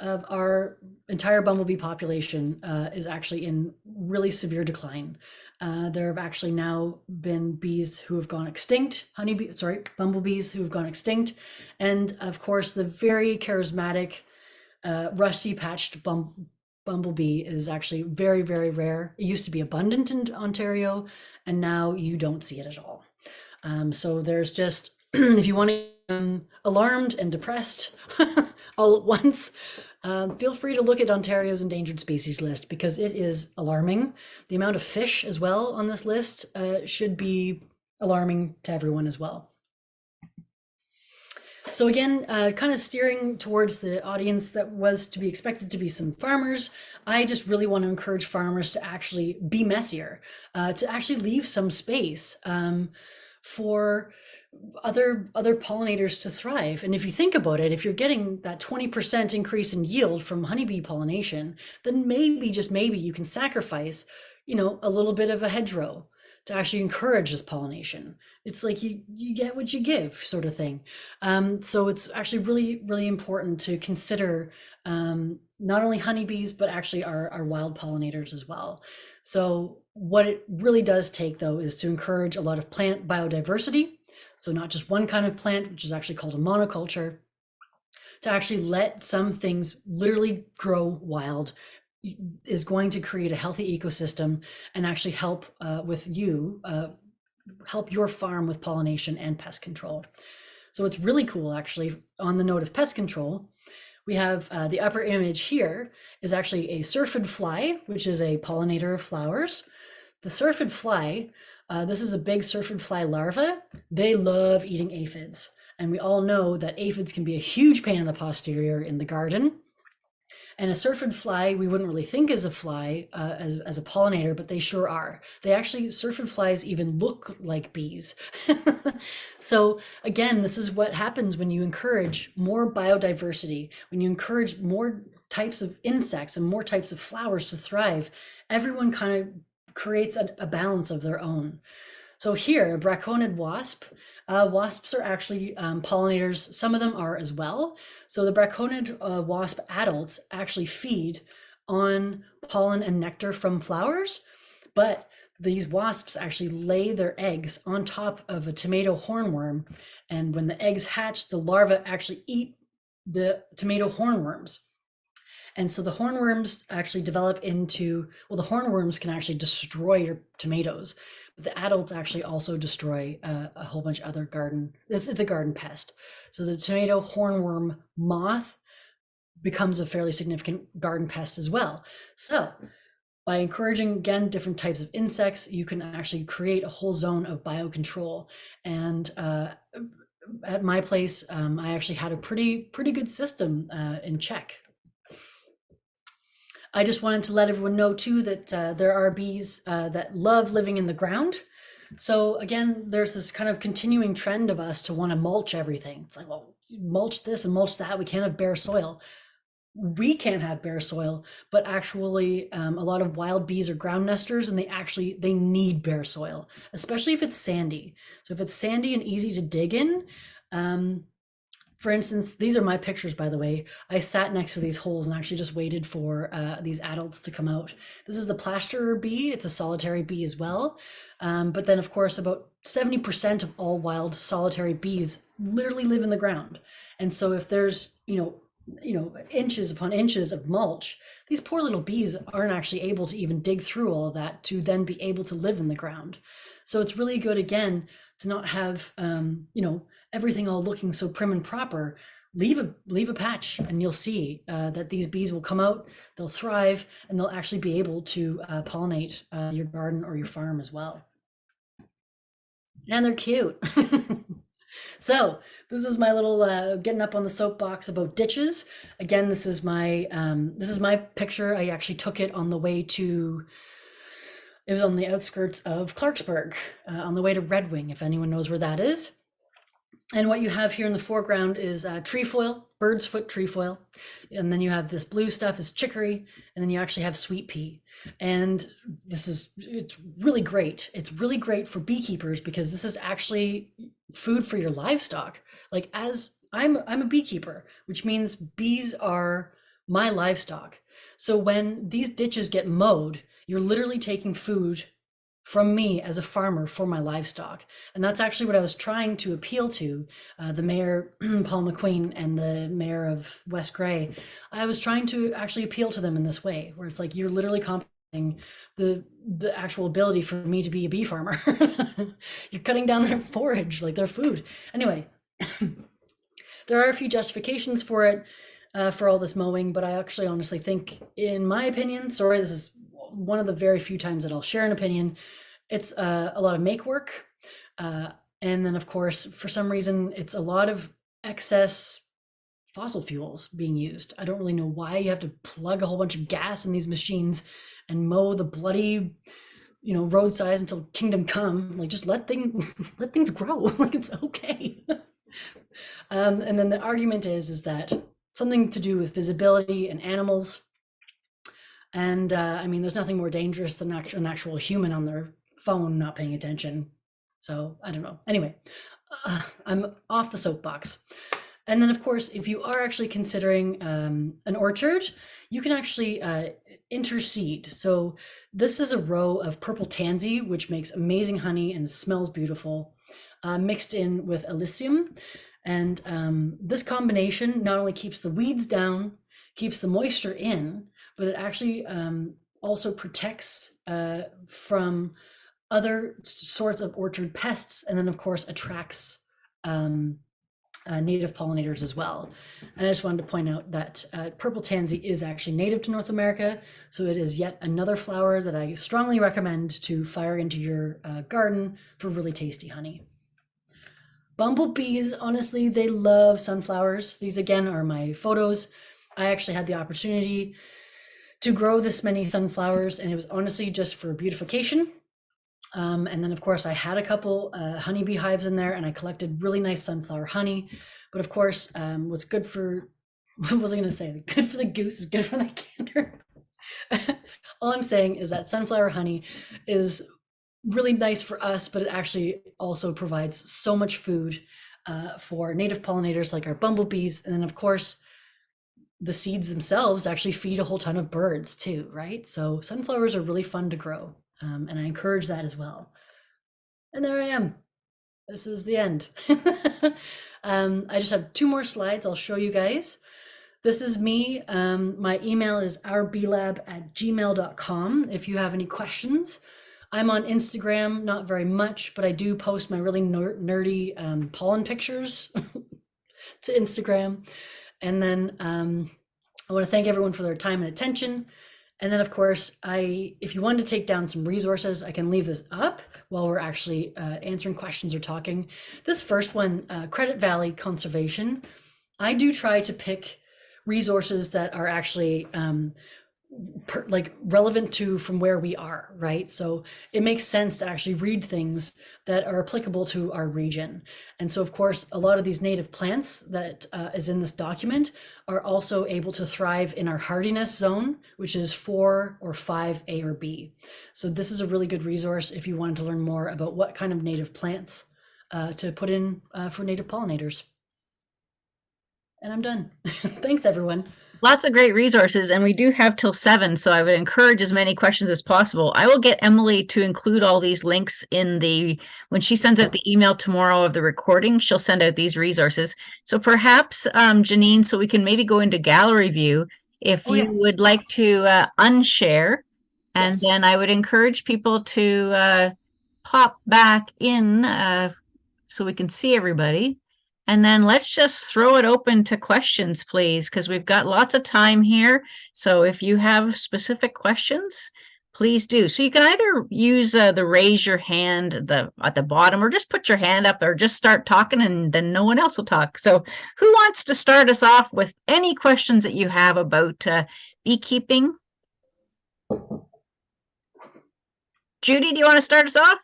of our entire bumblebee population is actually in really severe decline. There have actually now been bees who have gone extinct, bumblebees who have gone extinct. And of course, the very charismatic, rusty patched bumblebee is actually very, very rare. It used to be abundant in Ontario, and now you don't see it at all. So there's just, if you want to alarmed and depressed all at once, feel free to look at Ontario's endangered species list, because it is alarming. The amount of fish as well on this list should be alarming to everyone as well. So again, kind of steering towards the audience that was to be expected to be some farmers, I just really want to encourage farmers to actually be messier, to actually leave some space. for other pollinators to thrive. And if you think about it, if you're getting that 20% increase in yield from honeybee pollination, then maybe, just maybe, you can sacrifice, a little bit of a hedgerow to actually encourage this pollination. It's like you get what you give, sort of thing. So it's actually really, really important to consider not only honeybees, but actually our wild pollinators as well. So what it really does take, though, is to encourage a lot of plant biodiversity. So not just one kind of plant, which is actually called a monoculture, to actually let some things literally grow wild is going to create a healthy ecosystem and actually help help your farm with pollination and pest control. So it's really cool, actually. On the note of pest control, we have the upper image here is actually a syrphid fly, which is a pollinator of flowers. The syrphid fly, this is a big syrphid fly larva. They love eating aphids. And we all know that aphids can be a huge pain in the posterior in the garden. And a syrphid fly, we wouldn't really think as a fly, as a pollinator, but they sure are. Syrphid flies even look like bees. So again, this is what happens when you encourage more biodiversity, when you encourage more types of insects and more types of flowers to thrive. Everyone kind of creates a balance of their own. So here, a braconid wasp. Wasps are actually pollinators. Some of them are as well. So the braconid wasp adults actually feed on pollen and nectar from flowers, but these wasps actually lay their eggs on top of a tomato hornworm. And when the eggs hatch, the larvae actually eat the tomato hornworms. And so the hornworms actually develop into, well, the hornworms can actually destroy your tomatoes. The adults actually also destroy a whole bunch of other garden. It's a garden pest. So the tomato hornworm moth becomes a fairly significant garden pest as well. So by encouraging, again, different types of insects, you can actually create a whole zone of biocontrol. And at my place, I actually had a pretty good system in check. I just wanted to let everyone know too that there are bees that love living in the ground. So again, there's this kind of continuing trend of us to want to mulch everything. It's like, well, mulch this and mulch that. We can't have bare soil. We can't have bare soil, but actually a lot of wild bees are ground nesters, and they need bare soil, especially if it's sandy. So if it's sandy and easy to dig in, for instance, these are my pictures, by the way. I sat next to these holes and actually just waited for these adults to come out. This is the plasterer bee. It's a solitary bee as well. But then, of course, about 70% of all wild solitary bees literally live in the ground. And so if there's, inches upon inches of mulch, these poor little bees aren't actually able to even dig through all of that to then be able to live in the ground. So it's really good, again, to not have, everything all looking so prim and proper. Leave a patch, and you'll see that these bees will come out, they'll thrive, and they'll actually be able to pollinate your garden or your farm as well. And they're cute. So this is my little getting up on the soapbox about ditches. Again, this is my picture. I actually took it on the way to, it was on the outskirts of Clarksburg, on the way to Red Wing, if anyone knows where that is. And what you have here in the foreground is trefoil, bird's foot trefoil. And then you have this blue stuff is chicory, and then you actually have sweet pea. And it's really great. It's really great for beekeepers because this is actually food for your livestock. Like, as I'm a beekeeper, which means bees are my livestock. So when these ditches get mowed, you're literally taking food from me as a farmer for my livestock. And that's actually what I was trying to appeal to the mayor, Paul McQueen, and the mayor of West Grey. I was trying to actually appeal to them in this way, where it's like, you're literally compensating the actual ability for me to be a bee farmer. You're cutting down their forage, like their food. Anyway, there are a few justifications for it, for all this mowing, but I actually honestly think, in my opinion, sorry, this is one of the very few times that I'll share an opinion, it's a lot of make work. And then, of course, for some reason, it's a lot of excess fossil fuels being used. I don't really know why you have to plug a whole bunch of gas in these machines and mow the bloody road size until kingdom come. Like, just let things grow. Like, it's okay. And then the argument is that something to do with visibility and animals. And I mean, there's nothing more dangerous than an actual human on their phone not paying attention. So I don't know. Anyway, I'm off the soapbox. And then, of course, if you are actually considering an orchard, you can actually interseed. So this is a row of purple tansy, which makes amazing honey and smells beautiful, mixed in with Elysium. And this combination not only keeps the weeds down, keeps the moisture in, but it actually also protects from other sorts of orchard pests, and then, of course, attracts native pollinators as well. And I just wanted to point out that purple tansy is actually native to North America, so it is yet another flower that I strongly recommend to fire into your garden for really tasty honey. Bumblebees, honestly, they love sunflowers. These, again, are my photos. I actually had the opportunity to grow this many sunflowers, and it was honestly just for beautification. And then, of course, I had a couple honeybee hives in there, and I collected really nice sunflower honey. But of course, what's good for, what was I going to say? Good for the goose is good for the gander. All I'm saying is that sunflower honey is really nice for us, but it actually also provides so much food for native pollinators like our bumblebees. And then, of course, the seeds themselves actually feed a whole ton of birds too, right? So sunflowers are really fun to grow, and I encourage that as well. And there I am. This is the end. I just have 2 more slides I'll show you guys. This is me. My email is ourbelab@gmail.com if you have any questions. I'm on Instagram, not very much, but I do post my really nerdy pollen pictures to Instagram. And then I want to thank everyone for their time and attention. And then, of course, if you wanted to take down some resources, I can leave this up while we're actually answering questions or talking. This first one, Credit Valley Conservation, I do try to pick resources that are actually relevant to from where we are, right? So it makes sense to actually read things that are applicable to our region. And so, of course, a lot of these native plants that is in this document are also able to thrive in our hardiness zone, which is 4 or 5 A or B. So this is a really good resource if you wanted to learn more about what kind of native plants to put in for native pollinators. And I'm done. Thanks, everyone. Lots of great resources, and we do have till 7, so I would encourage as many questions as possible. I will get Emily to include all these links when she sends out the email tomorrow of the recording, she'll send out these resources. So perhaps, Janine, so we can maybe go into gallery view, if you would like to unshare, and Yes. then I would encourage people to pop back in so we can see everybody. And then let's just throw it open to questions, please, because we've got lots of time here. So if you have specific questions, please do. So you can either use the raise your hand at the bottom, or just put your hand up, or just start talking, and then no one else will talk. So who wants to start us off with any questions that you have about beekeeping? Judy, do you want to start us off?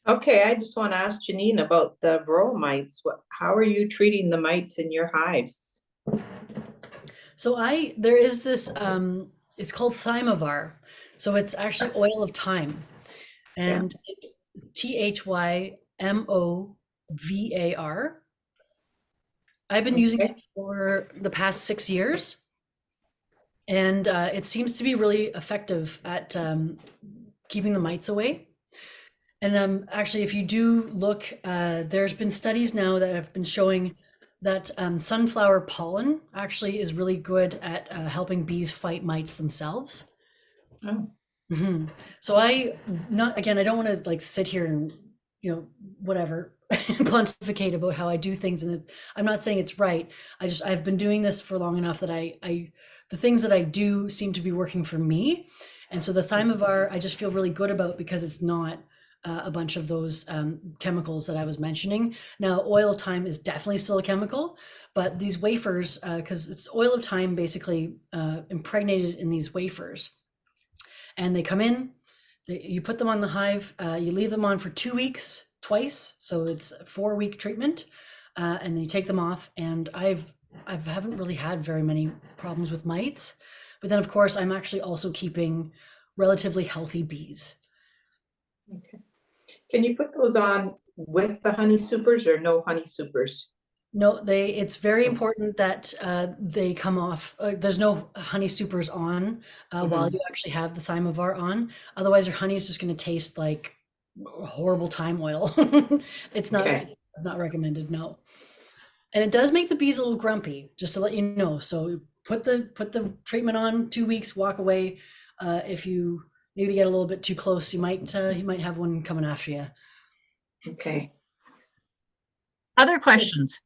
Okay, I just want to ask Janine about the varroa mites. How are you treating the mites in your hives? So there is this, it's called Thymovar. So it's actually oil of thyme, and THYMOVAR. I've been using it for the past 6 years, and it seems to be really effective at keeping the mites away. And actually, if you do look, there's been studies now that have been showing that sunflower pollen actually is really good at helping bees fight mites themselves. Oh. Mm-hmm. So I don't want to like sit here and whatever pontificate about how I do things, and I'm not saying it's right. I've been doing this for long enough that the things that I do seem to be working for me, and so the Thymovar I just feel really good about because it's not a bunch of those chemicals that I was mentioning. Now, oil of thyme is definitely still a chemical, but these wafers, because it's oil of thyme basically impregnated in these wafers, and they come in, You put them on the hive, you leave them on for 2 weeks twice, so it's a 4-week treatment, and then you take them off. And I haven't really had very many problems with mites, but then of course I'm actually also keeping relatively healthy bees. Okay. Can you put those on with the honey supers or no honey supers? No, it's very important that they come off. There's no honey supers on while you actually have the Thymovar on. Otherwise, your honey is just going to taste like horrible thyme oil. It's not. Okay. It's not recommended. No, and it does make the bees a little grumpy. Just to let you know. So put the treatment on 2 weeks. Walk away. If you maybe get a little bit too close, you might have one coming after you. Okay. Other questions?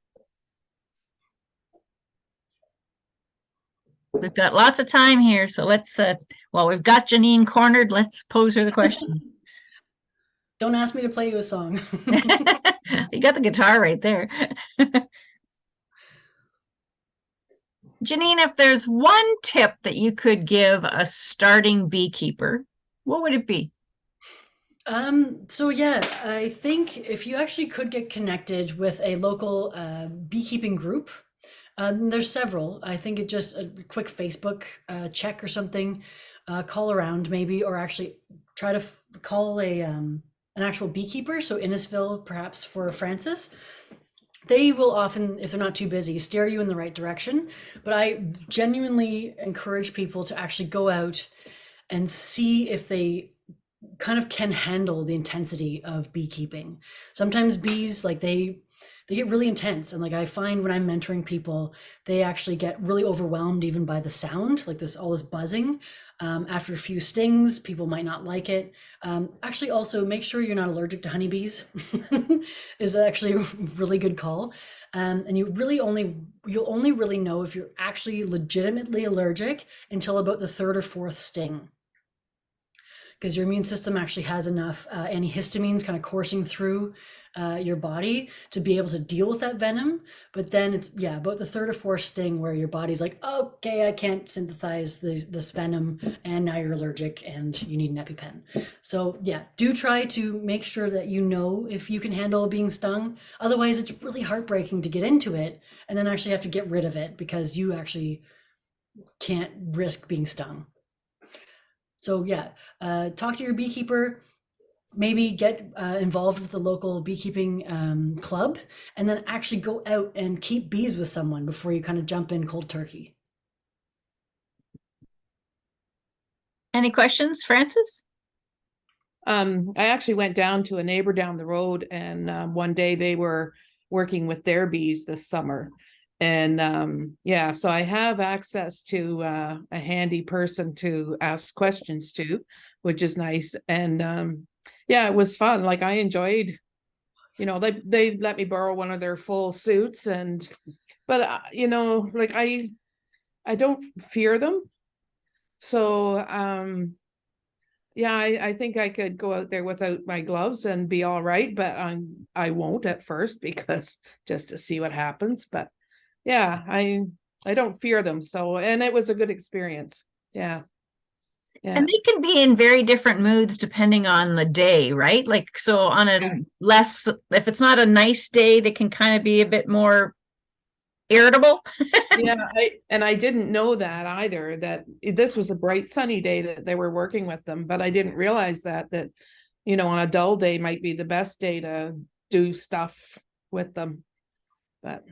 We've got lots of time here, so let's, well, we've got Janine cornered. Let's pose her the question. Don't ask me to play you a song. You got the guitar right there. Janine, if there's one tip that you could give a starting beekeeper, what would it be? So yeah, I think if you actually could get connected with a local beekeeping group, there's several. I think it just a quick Facebook check or something, call around maybe, or actually try to call an actual beekeeper. So Innisfil, perhaps for Francis. They will often, if they're not too busy, steer you in the right direction. But I genuinely encourage people to actually go out and see if they kind of can handle the intensity of beekeeping. Sometimes bees, like they get really intense, and like I find when I'm mentoring people, they actually get really overwhelmed even by the sound, like all this buzzing. After a few stings, people might not like it. Actually, also make sure you're not allergic to honeybees is actually a really good call. And you'll only really know if you're actually legitimately allergic until about the 3rd or 4th sting, because your immune system actually has enough antihistamines kind of coursing through your body to be able to deal with that venom. But then it's about the 3rd or 4th sting where your body's like, okay, I can't synthesize this venom, and now you're allergic and you need an EpiPen. So do try to make sure that you know if you can handle being stung. Otherwise, it's really heartbreaking to get into it and then actually have to get rid of it because you actually can't risk being stung. So talk to your beekeeper, maybe get involved with the local beekeeping club, and then actually go out and keep bees with someone before you kind of jump in cold turkey. Any questions, Francis? I actually went down to a neighbor down the road, and one day they were working with their bees this summer. And so I have access to a handy person to ask questions to, which is nice. And it was fun. Like I enjoyed, they let me borrow one of their full suits, but like I don't fear them. So I think I could go out there without my gloves and be all right, but I won't at first, because just to see what happens. But I don't fear them. So, and it was a good experience. Yeah. And they can be in very different moods depending on the day, right? Like, so on if it's not a nice day, they can kind of be a bit more irritable. I didn't know that either, that this was a bright sunny day that they were working with them, but I didn't realize that on a dull day might be the best day to do stuff with them. But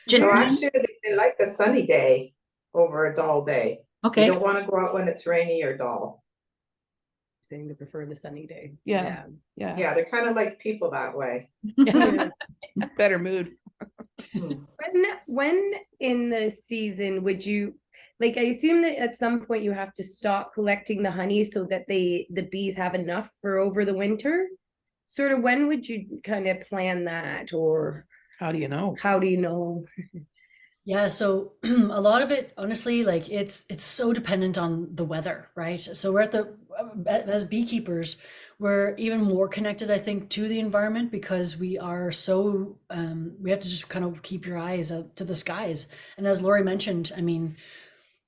So actually they like a sunny day over a dull day. Okay. You don't want to go out when it's rainy or dull. Saying they prefer the sunny day. Yeah, they're kind of like people that way. Better mood. When in the season would you, like, I assume that at some point you have to stop collecting the honey so that the bees have enough for over the winter? Sort of, when would you kind of plan that, or how do you know? So a lot of it, honestly, like it's so dependent on the weather, right? So we're as beekeepers, we're even more connected, I think, to the environment, because we are so, we have to just kind of keep your eyes out to the skies. And as Lori mentioned, I mean,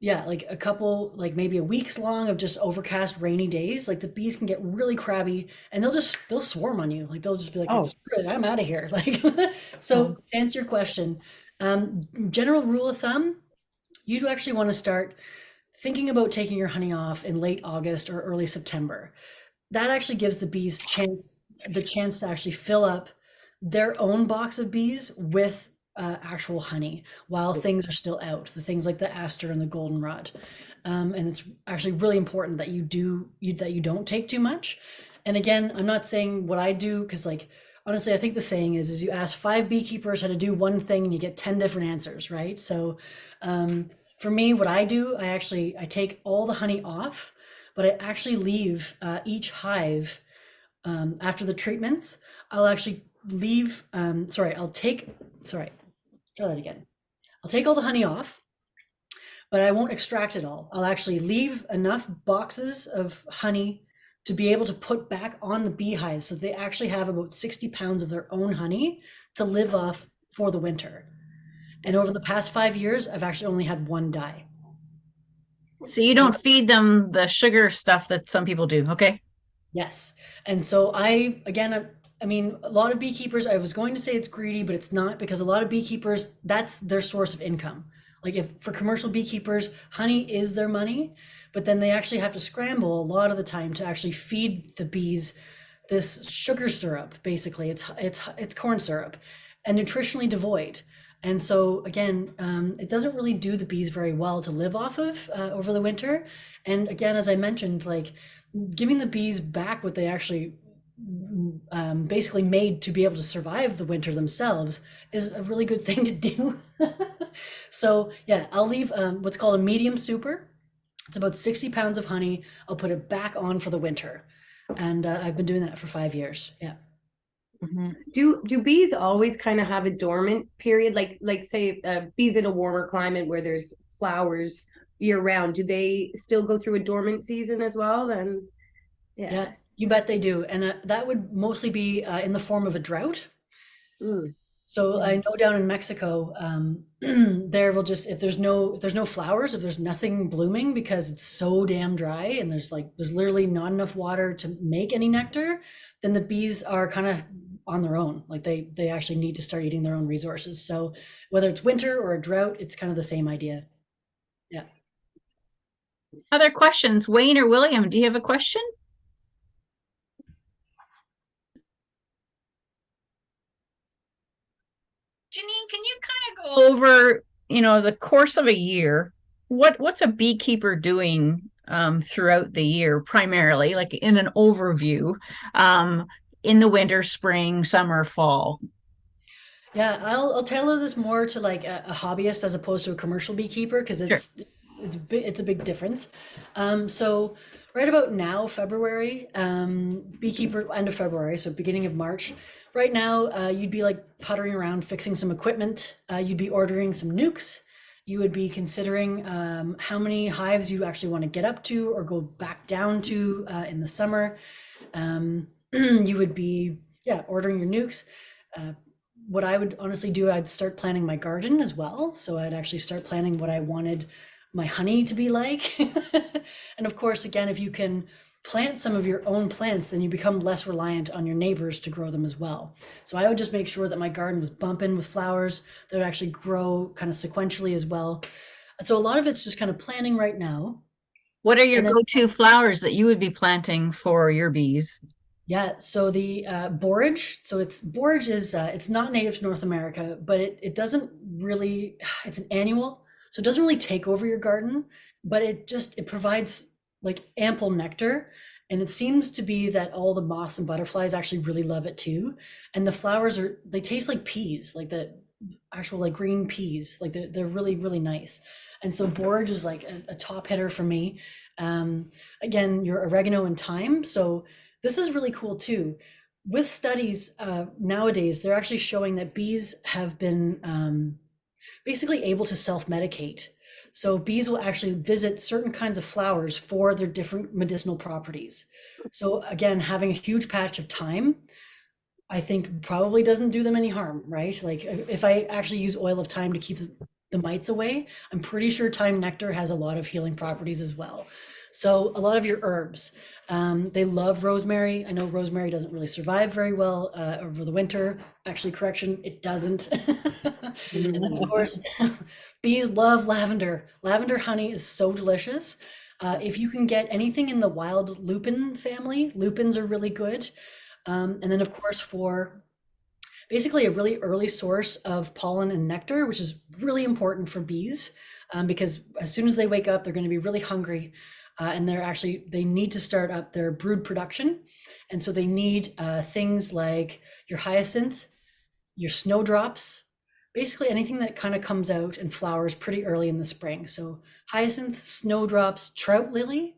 yeah, like a couple, like maybe a week's long of just overcast rainy days, like the bees can get really crabby and they'll swarm on you. Like they'll just be like, Oh. "Screw it, I'm out of here." Like, so Oh. to answer your question, general rule of thumb, you do actually want to start thinking about taking your honey off in late August or early September. That actually gives the bees the chance to actually fill up their own box of bees with actual honey while things are still out, the things like the aster and the goldenrod. And it's actually really important that that you don't take too much. And again, I'm not saying what I do, because like honestly, I think the saying is you ask 5 beekeepers how to do one thing and you get 10 different answers, right? So for me, what I do, I take all the honey off, but I actually leave each hive after the treatments. I'll actually leave, sorry, try that again. I'll take all the honey off, but I won't extract it all. I'll actually leave enough boxes of honey to be able to put back on the beehive, so they actually have about 60 pounds of their own honey to live off for the winter. And over the past 5 years, I've actually only had one die. So you don't feed them the sugar stuff that some people do, okay? Yes. And so I mean, a lot of beekeepers, I was going to say it's greedy, but it's not, because a lot of beekeepers, that's their source of income. Like if for commercial beekeepers, honey is their money, but then they actually have to scramble a lot of the time to actually feed the bees this sugar syrup. Basically, it's corn syrup and nutritionally devoid. And so again, it doesn't really do the bees very well to live off of over the winter. And again, as I mentioned, like giving the bees back what they actually basically made to be able to survive the winter themselves is a really good thing to do. So yeah, I'll leave what's called a medium super. It's about 60 pounds of honey. I'll put it back on for the winter. And I've been doing that for 5 years. Yeah. Do bees always kind of have a dormant period, like say bees in a warmer climate where there's flowers year round? Do they still go through a dormant season as well? Then Yeah, you bet they do. And that would mostly be in the form of a drought. Mm. So I know down in Mexico, there will just, if there's no flowers, if there's nothing blooming because it's so damn dry and there's literally not enough water to make any nectar, then the bees are kind of on their own. Like they actually need to start eating their own resources. So whether it's winter or a drought, it's kind of the same idea. Yeah. Other questions? Wayne or William, do you have a question? Janine, can you kind of go over, the course of a year? What's a beekeeper doing throughout the year, primarily, like in an overview, in the winter, spring, summer, fall? Yeah, I'll tailor this more to like a hobbyist as opposed to a commercial beekeeper, because it's a big difference. So right about now, February, beekeeper, end of February, so beginning of March. Right now, you'd be like puttering around, fixing some equipment. You'd be ordering some nukes. You would be considering how many hives you actually want to get up to or go back down to in the summer. You would be, ordering your nukes. What I would honestly do, I'd start planning my garden as well. So I'd actually start planning what I wanted my honey to be like. And of course, again, if you can plant some of your own plants, then you become less reliant on your neighbors to grow them as well. So I would just make sure that my garden was bumping with flowers that would actually grow kind of sequentially as well. And so a lot of it's just kind of planning right now. What are your go-to flowers that you would be planting for your bees? Yeah, so the borage. So borage is it's not native to North America, but it doesn't really. It's an annual, so it doesn't really take over your garden, but it provides like ample nectar, and it seems to be that all the moths and butterflies actually really love it too. And the flowers they taste like peas, like the actual like green peas, like they're really really nice. And so borage is like a top hitter for me. Again, your oregano and thyme. So this is really cool too. With studies nowadays, they're actually showing that bees have been basically able to self-medicate. So bees will actually visit certain kinds of flowers for their different medicinal properties. So again, having a huge patch of thyme, I think probably doesn't do them any harm, right? Like if I actually use oil of thyme to keep the mites away. I'm pretty sure thyme nectar has a lot of healing properties as well. So a lot of your herbs, they love rosemary. I know rosemary doesn't really survive very well over the winter. Actually, correction, it doesn't. And then of course, bees love lavender. Lavender honey is so delicious. If you can get anything in the wild lupin family, lupins are really good. And then of course, for basically a really early source of pollen and nectar, which is really important for bees, because as soon as they wake up, they're going to be really hungry. And they need to start up their brood production. And so they need things like your hyacinth, your snowdrops, basically anything that kind of comes out and flowers pretty early in the spring. So hyacinth, snowdrops, trout lily.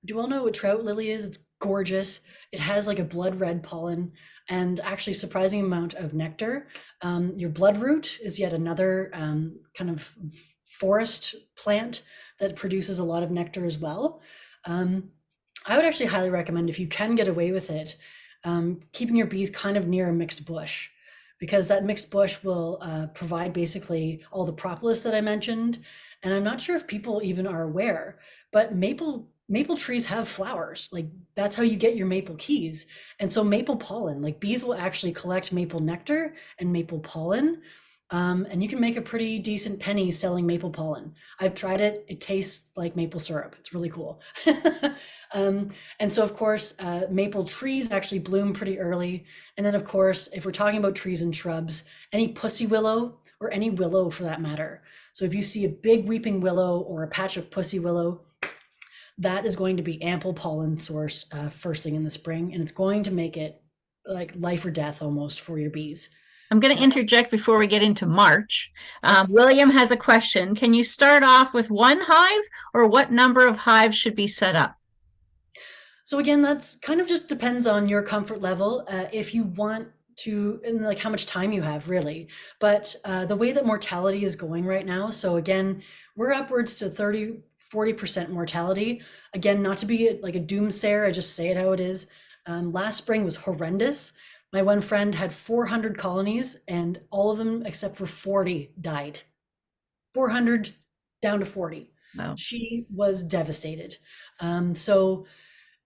Do you all know what trout lily is? It's gorgeous. It has like a blood red pollen and actually surprising amount of nectar. Your bloodroot is yet another kind of forest plant that produces a lot of nectar as well. I would actually highly recommend, if you can get away with it, keeping your bees kind of near a mixed bush, because that mixed bush will provide basically all the propolis that I mentioned. And I'm not sure if people even are aware, but maple trees have flowers. Like that's how you get your maple keys. And so maple pollen, like bees will actually collect maple nectar and maple pollen. And you can make a pretty decent penny selling maple pollen. I've tried it. It tastes like maple syrup. It's really cool. And so of course, maple trees actually bloom pretty early. And then of course, if we're talking about trees and shrubs, any pussy willow or any willow for that matter. So if you see a big weeping willow or a patch of pussy willow, that is going to be ample pollen source first thing in the spring. And it's going to make it like life or death almost for your bees. I'm going to interject before we get into March. William has a question. Can you start off with one hive, or what number of hives should be set up? So again, that's kind of just depends on your comfort level. If you want to, and like how much time you have really, but the way that mortality is going right now. So again, we're upwards to 30-40% mortality. Again, not to be like a doomsayer, I just say it how it is. Last spring was horrendous. My one friend had 400 colonies and all of them except for 40 died. 400 down to 40. Wow. She was devastated. So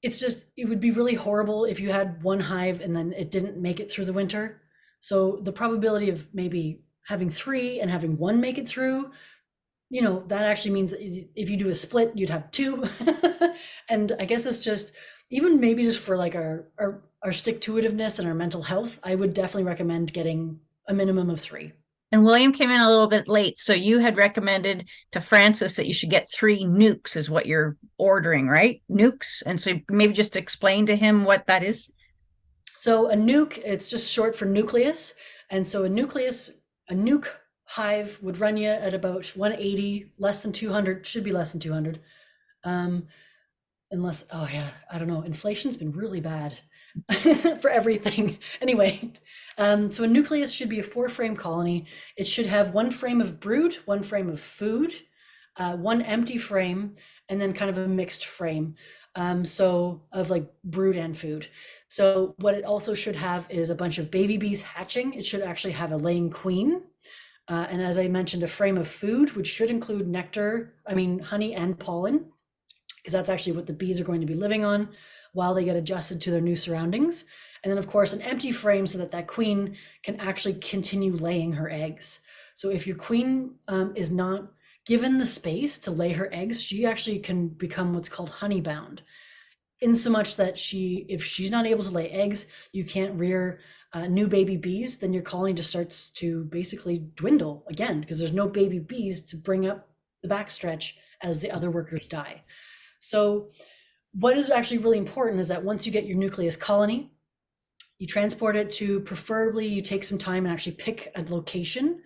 it's just, it would be really horrible if you had one hive and then it didn't make it through the winter. So the probability of maybe having 3 and having 1 make it through, you know, that actually means that if you do a split, you'd have 2. And I guess it's just, even maybe just for like our stick-to-itiveness and our mental health, I would definitely recommend getting a minimum of 3. And William came in a little bit late, so you had recommended to Francis that you should get 3 nukes is what you're ordering, right? Nukes. And so maybe just explain to him what that is. So a nuke, it's just short for nucleus. And so a nuke hive would run you at about 180, less than 200, should be less than 200. Unless, oh yeah, I don't know, inflation's been really bad for everything. Anyway, so a nucleus should be a 4-frame colony. It should have 1 frame of brood, 1 frame of food, 1 empty frame, and then kind of a mixed frame. So of like brood and food. So what it also should have is a bunch of baby bees hatching. It should actually have a laying queen. And as I mentioned, a frame of food, which should include honey and pollen, because that's actually what the bees are going to be living on while they get adjusted to their new surroundings. And then of course, an empty frame so that that queen can actually continue laying her eggs. So if your queen is not given the space to lay her eggs, she actually can become what's called honey bound. In so much that if she's not able to lay eggs, you can't rear new baby bees, then your colony just starts to basically dwindle again, because there's no baby bees to bring up the backstretch as the other workers die. So what is actually really important is that once you get your nucleus colony, you transport it to, preferably you take some time and actually pick a location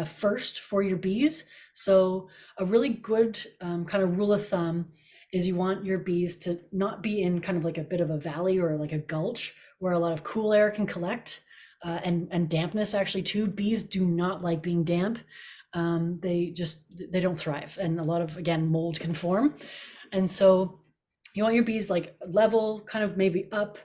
first for your bees. So a really good kind of rule of thumb is you want your bees to not be in kind of like a bit of a valley or like a gulch where a lot of cool air can collect and dampness actually too. Bees do not like being damp. They don't thrive. And a lot of, again, mold can form. And so you want your bees like level, kind of maybe up,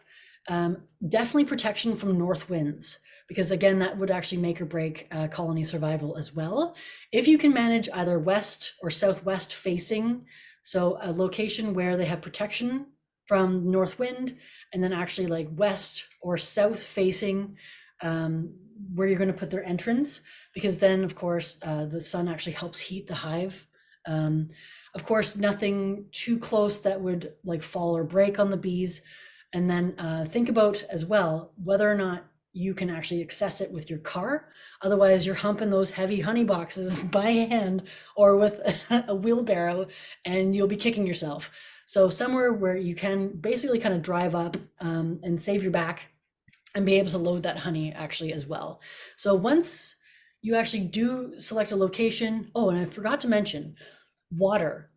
definitely protection from north winds. because again, that would actually make or break colony survival as well. If you can manage either west or southwest facing, so a location where they have protection from north wind, and then actually like west or south facing, where you're going to put their entrance, because then of course the sun actually helps heat the hive. Of course, nothing too close that would like fall or break on the bees. And then think about as well whether or not you can actually access it with your car. Otherwise, you're humping those heavy honey boxes by hand or with a wheelbarrow, and you'll be kicking yourself. So somewhere where you can basically kind of drive up and save your back and be able to load that honey actually as well. So once you actually do select a location, oh, and I forgot to mention, water.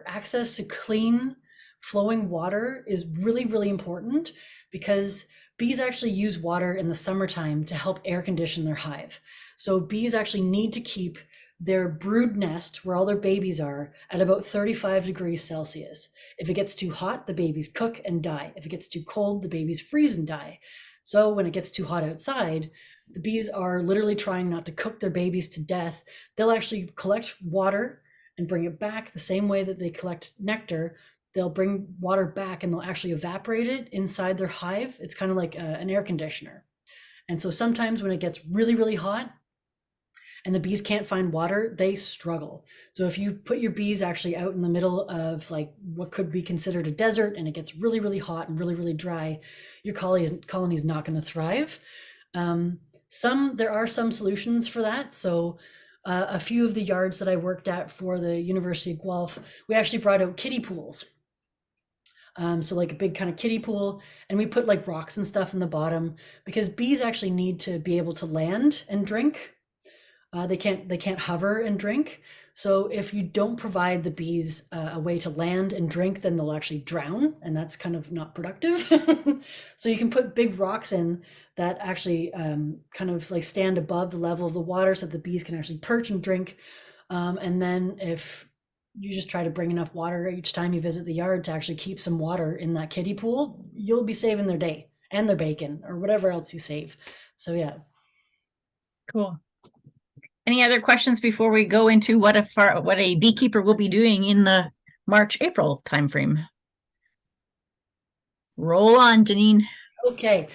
Access to clean flowing water is really, really important, because bees actually use water in the summertime to help air condition their hive. So bees actually need to keep their brood nest, where all their babies are, at about 35 degrees Celsius. If it gets too hot, the babies cook and die. If it gets too cold, the babies freeze and die. So when it gets too hot outside, the bees are literally trying not to cook their babies to death. They'll actually collect water and bring it back the same way that they collect nectar. They'll bring water back and they'll actually evaporate it inside their hive. It's kind of like an air conditioner. And so sometimes when it gets really, really hot and the bees can't find water, they struggle. So if you put your bees actually out in the middle of like what could be considered a desert, and it gets really, really hot and really, really dry, your colony is not going to thrive. There are some solutions for that. So a few of the yards that I worked at for the University of Guelph, we actually brought out kiddie pools. So like a big kind of kiddie pool, and we put like rocks and stuff in the bottom, because bees actually need to be able to land and drink. They can't hover and drink. So if you don't provide the bees a way to land and drink, then they'll actually drown, and that's kind of not productive. So you can put big rocks in that actually kind of like stand above the level of the water, so that the bees can actually perch and drink. And then if you just try to bring enough water each time you visit the yard to actually keep some water in that kiddie pool, you'll be saving their day and their bacon or whatever else you save. So yeah. Cool. Any other questions before we go into what a beekeeper will be doing in the March-April timeframe? Roll on, Janine. Okay.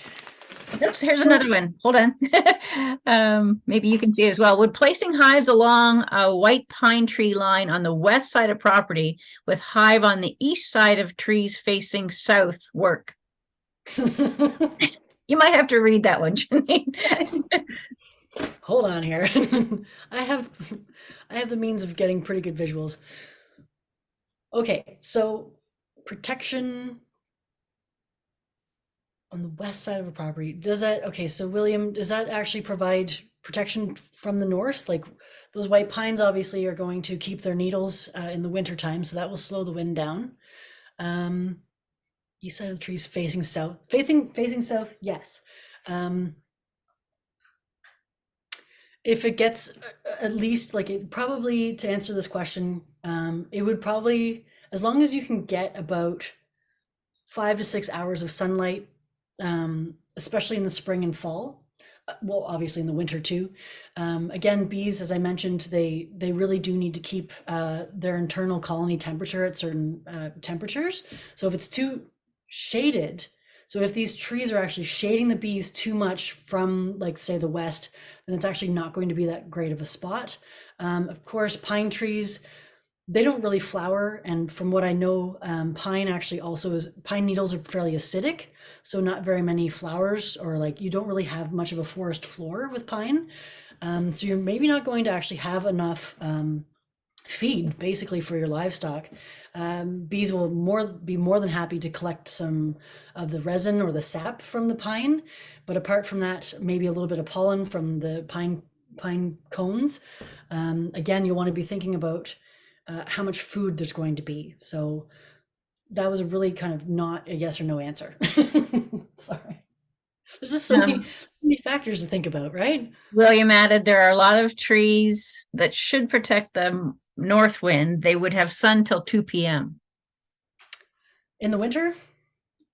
Oops, here's another one. Hold on. Maybe you can see it as well. Would placing hives along a white pine tree line on the west side of property with hive on the east side of trees facing south work? You might have to read that one, Janine. Hold on here. I have the means of getting pretty good visuals. Okay, so protection on the west side of a property. Does that, okay, so William, does that actually provide protection from the north? Like those white pines obviously are going to keep their needles in the winter time, so that will slow the wind down. East side of the trees facing south. Facing south, yes. If it gets at least like it probably, to answer this question, it would probably, as long as you can get about 5 to 6 hours of sunlight, especially in the spring and fall, well, obviously in the winter too. Again, bees, as I mentioned, they really do need to keep their internal colony temperature at certain temperatures. So if it's too shaded, so if these trees are actually shading the bees too much from, like, say, the west, then it's actually not going to be that great of a spot. Of course, pine trees, they don't really flower. And from what I know, pine needles are fairly acidic. So not very many flowers, or like you don't really have much of a forest floor with pine. So you're maybe not going to actually have enough feed basically for your livestock. Bees will be more than happy to collect some of the resin or the sap from the pine, but apart from that, maybe a little bit of pollen from the pine cones. Again, you want to be thinking about how much food there's going to be. So that was a really kind of not a yes or no answer. Sorry. There's just so many factors to think about, right? William added, there are a lot of trees that should protect the north wind. They would have sun till 2 p.m. In the winter,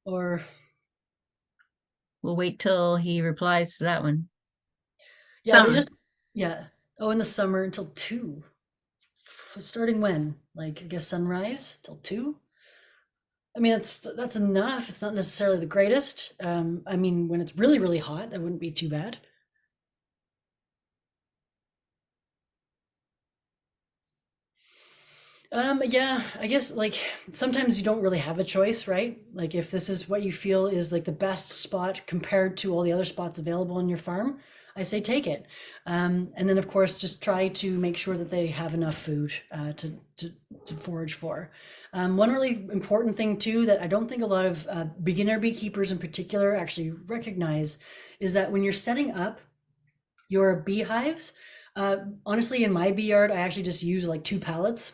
or? We'll wait till he replies to that one. Yeah, they Summer. just, yeah. Oh, in the summer until 2. Starting when? Like, I guess sunrise till 2? I mean, that's enough. It's not necessarily the greatest. I mean, when it's really, really hot, that wouldn't be too bad. Yeah, I guess like sometimes you don't really have a choice, right? Like if this is what you feel is like the best spot compared to all the other spots available on your farm, I say take it. And then of course just try to make sure that they have enough food to forage for. One really important thing too that I don't think a lot of beginner beekeepers in particular actually recognize is that when you're setting up your beehives, honestly in my bee yard, I actually just use like 2 pallets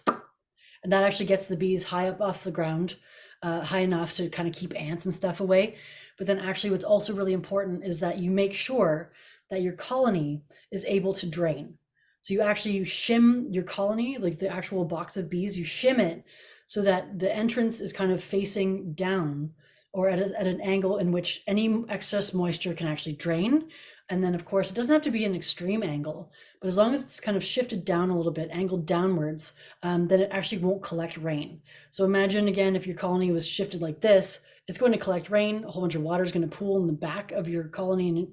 and that actually gets the bees high up off the ground, high enough to kind of keep ants and stuff away. But then actually what's also really important is that you make sure that your colony is able to drain. So you shim your colony, like the actual box of bees, you shim it so that the entrance is kind of facing down or at an angle in which any excess moisture can actually drain. And then of course, it doesn't have to be an extreme angle, but as long as it's kind of shifted down a little bit, angled downwards, then it actually won't collect rain. So imagine again, if your colony was shifted like this, it's going to collect rain, a whole bunch of water is going to pool in the back of your colony, and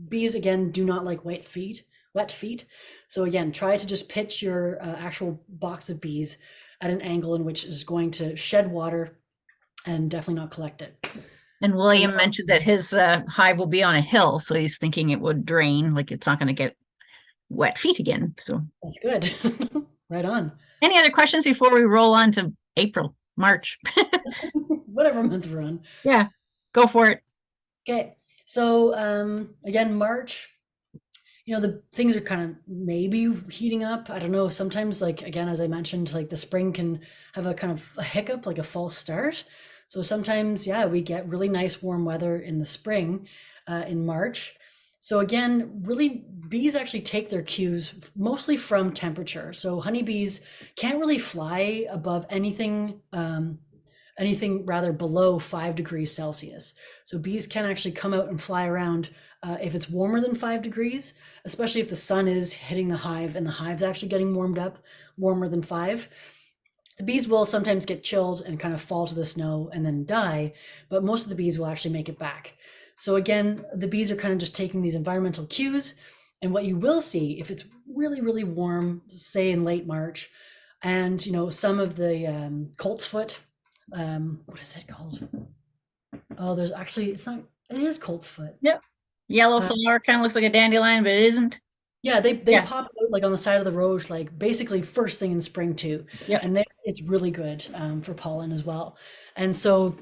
bees again do not like wet feet. So again, try to just pitch your actual box of bees at an angle in which is going to shed water and definitely not collect it. And William mentioned that his hive will be on a hill, so he's thinking it would drain, like it's not going to get wet feet again. So that's good. Right on. Any other questions before we roll on to April, March? Whatever month we're on. Yeah, go for it. Okay. So again, March, the things are kind of maybe heating up. I don't know. Sometimes, like, again, as I mentioned, like the spring can have a kind of a hiccup, like a false start. So sometimes, yeah, we get really nice warm weather in the spring, in March. So again, really bees actually take their cues mostly from temperature. So honeybees can't really fly above anything rather below 5 degrees Celsius. So bees can actually come out and fly around if it's warmer than 5 degrees, especially if the sun is hitting the hive and the hive's actually getting warmed up, warmer than 5. The bees will sometimes get chilled and kind of fall to the snow and then die, but most of the bees will actually make it back. So again, the bees are kind of just taking these environmental cues. And what you will see if it's really, really warm, say in late March, and some of the coltsfoot, what is it called? Oh, there's actually, it is coltsfoot. Yep. Yellow flower, kind of looks like a dandelion, but it isn't. Yeah, they pop out like on the side of the road, like basically first thing in spring too. Yep. And it's really good for pollen as well. And so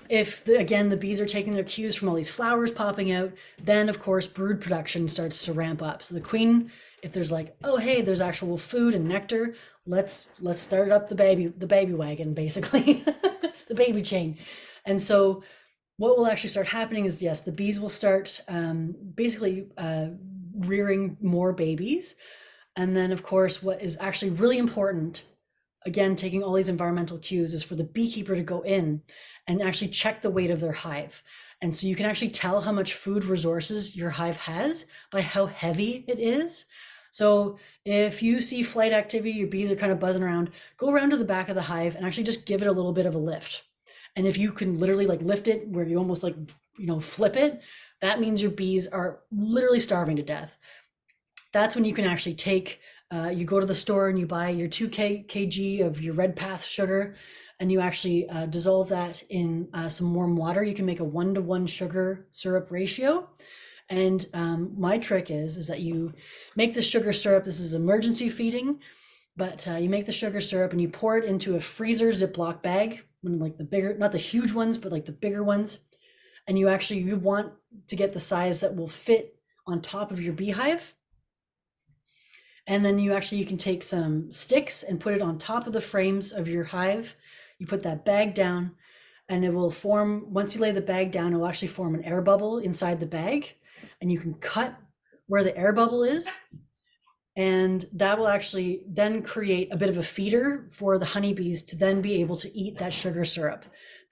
if the bees are taking their cues from all these flowers popping out, then of course brood production starts to ramp up. So the queen, if there's like, oh hey, there's actual food and nectar, let's start up the baby wagon, basically, the baby chain. And so what will actually start happening is, yes, the bees will start basically rearing more babies. And then of course, what is actually really important, again, taking all these environmental cues, is for the beekeeper to go in and actually check the weight of their hive. And so you can actually tell how much food resources your hive has by how heavy it is. So if you see flight activity, your bees are kind of buzzing around, go around to the back of the hive and actually just give it a little bit of a lift. And if you can literally like lift it where you almost like, flip it, that means your bees are literally starving to death. That's when you can actually take, you go to the store and you buy your 2 kg of your Red Path sugar, and you actually dissolve that in some warm water. You can make a 1-to-1 sugar syrup ratio. And my trick is that you make the sugar syrup, this is emergency feeding, but you make the sugar syrup and you pour it into a freezer Ziploc bag, like the bigger, not the huge ones, but like the bigger ones. And you want to get the size that will fit on top of your beehive. And then you can take some sticks and put it on top of the frames of your hive. You put that bag down and it will form, once you lay the bag down, it will actually form an air bubble inside the bag. And you can cut where the air bubble is. And that will actually then create a bit of a feeder for the honeybees to then be able to eat that sugar syrup.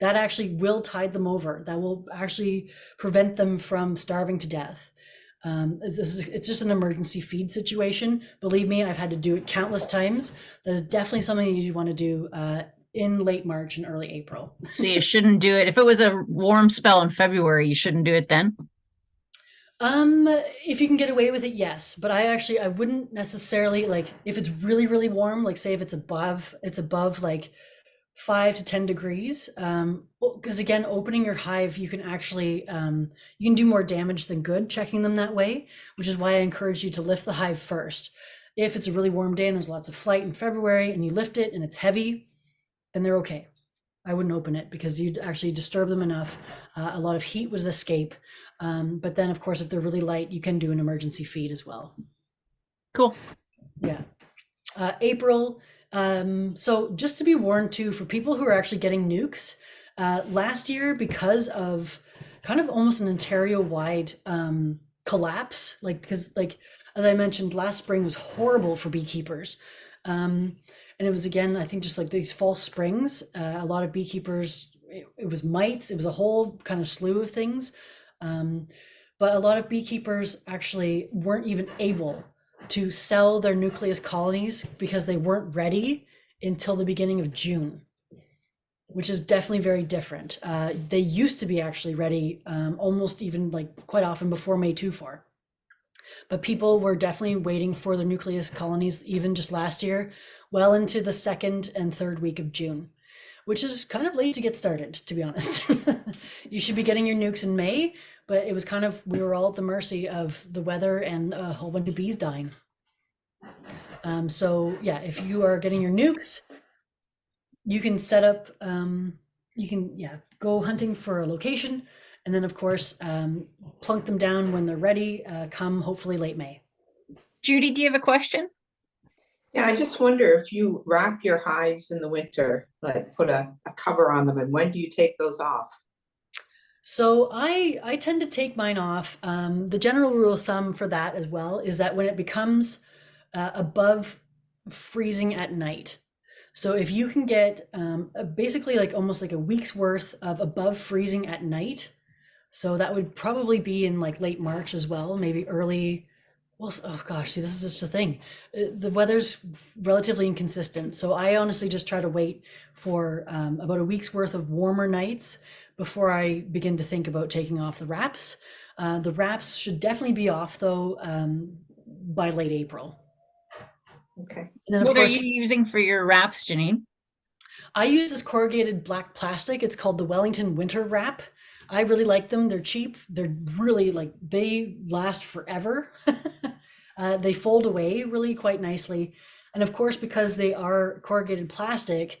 that actually will tide them over. That will actually prevent them from starving to death. It's just an emergency feed situation. Believe me, I've had to do it countless times. That is definitely something you want to do in late March and early April. So you shouldn't do it. If it was a warm spell in February, you shouldn't do it then? If you can get away with it, yes. But I wouldn't necessarily, like, if it's really, really warm, like say if it's above like 5 to 10 degrees. Because again, opening your hive, you can actually, you can do more damage than good checking them that way, which is why I encourage you to lift the hive first. If it's a really warm day and there's lots of flight in February and you lift it and it's heavy, then they're okay. I wouldn't open it because you'd actually disturb them enough. A lot of heat would escape. But then of course, if they're really light, you can do an emergency feed as well. Cool. Yeah. April. So just to be warned too, for people who are actually getting nukes, last year, because of kind of almost an Ontario-wide collapse, because as I mentioned, last spring was horrible for beekeepers. And it was, again, I think just like these false springs, a lot of beekeepers, it was mites, it was a whole kind of slew of things. But a lot of beekeepers actually weren't even able to sell their nucleus colonies because they weren't ready until the beginning of June, which is definitely very different. They used to be actually ready almost even like quite often before May 24. But people were definitely waiting for their nucleus colonies even just last year, well into the 2nd and 3rd week of June, which is kind of late to get started, to be honest. You should be getting your nukes in May, but it was kind of, we were all at the mercy of the weather and a whole bunch of bees dying. So yeah, if you are getting your nukes, you can set up, you can go hunting for a location, and then of course, plunk them down when they're ready, come hopefully late May. Judy, do you have a question? Yeah, I just wonder if you wrap your hives in the winter, like put a cover on them, and when do you take those off? So I tend to take mine off. The general rule of thumb for that as well is that when it becomes above freezing at night. So if you can get basically like almost like a week's worth of above freezing at night, so that would probably be in like late March as well, maybe early. Well, oh gosh, see, this is just the thing. The weather's relatively inconsistent. So I honestly just try to wait for about a week's worth of warmer nights before I begin to think about taking off the wraps. The wraps should definitely be off though by late April. Okay. And then of What course, are you using for your wraps, Janine? I use this corrugated black plastic. It's called the Wellington Winter Wrap. I really like them. They're cheap. They're really like, they last forever. They fold away really quite nicely. And of course, because they are corrugated plastic,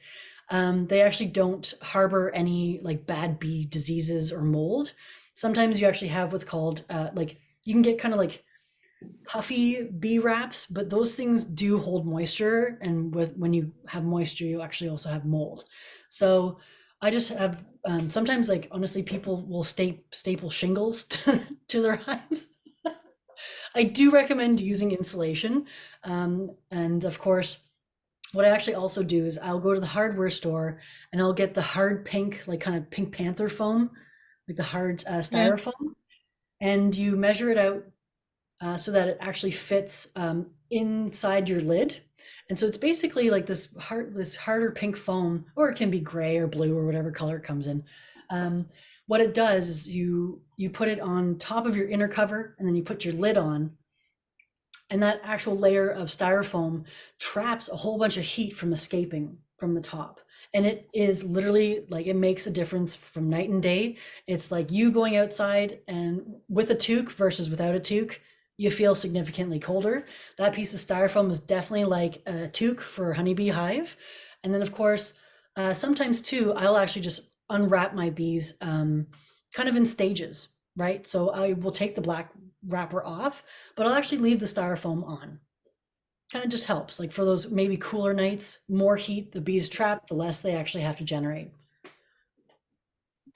they actually don't harbor any like bad bee diseases or mold. Sometimes you actually have what's called like, you can get kind of like puffy bee wraps, but those things do hold moisture, and when you have moisture you actually also have mold. So I just have sometimes, like, honestly, people will staple shingles to their hives. I do recommend using insulation, and of course what I actually also do is I'll go to the hardware store and I'll get the hard pink, like kind of Pink Panther foam, like the hard styrofoam, and you measure it out so that it actually fits inside your lid. And so it's basically like this harder pink foam, or it can be gray or blue or whatever color it comes in. What it does is you put it on top of your inner cover, and then you put your lid on, and that actual layer of styrofoam traps a whole bunch of heat from escaping from the top. And it is literally like, it makes a difference from night and day. It's like you going outside and with a toque versus without a toque, you feel significantly colder. That piece of styrofoam is definitely like a toque for a honeybee hive. And then of course, sometimes too, I'll actually just unwrap my bees kind of in stages, right? So I will take the black wrapper off, but I'll actually leave the styrofoam on. Kind of just helps, like for those maybe cooler nights, more heat the bees trap, the less they actually have to generate.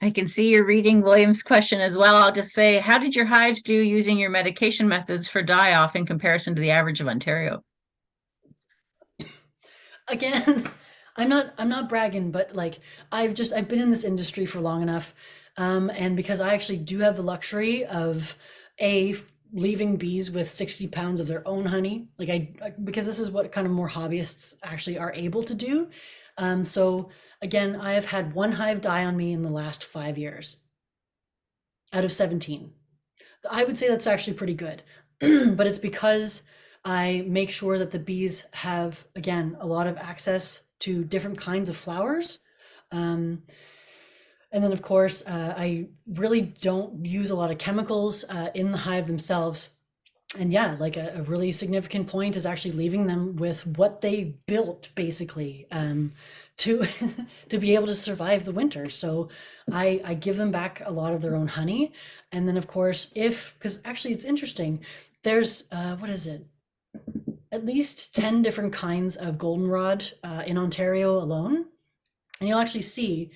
I can see you're reading William's question as well. I'll just say, how did your hives do using your medication methods for die-off in comparison to the average of Ontario? Again, I'm not bragging, but like I've been in this industry for long enough, and because I actually do have the luxury of leaving bees with 60 pounds of their own honey, like because this is what kind of more hobbyists actually are able to do. So again, I have had one hive die on me in the last 5 years out of 17. I would say that's actually pretty good, but it's because I make sure that the bees have, again, a lot of access to different kinds of flowers. And then, of course, I really don't use a lot of chemicals in the hive themselves. And yeah, like a really significant point is actually leaving them with what they built, basically, to to be able to survive the winter. So I give them back a lot of their own honey. And then, of course, because actually it's interesting, there's, what is it? At least 10 different kinds of goldenrod in Ontario alone. And you'll actually see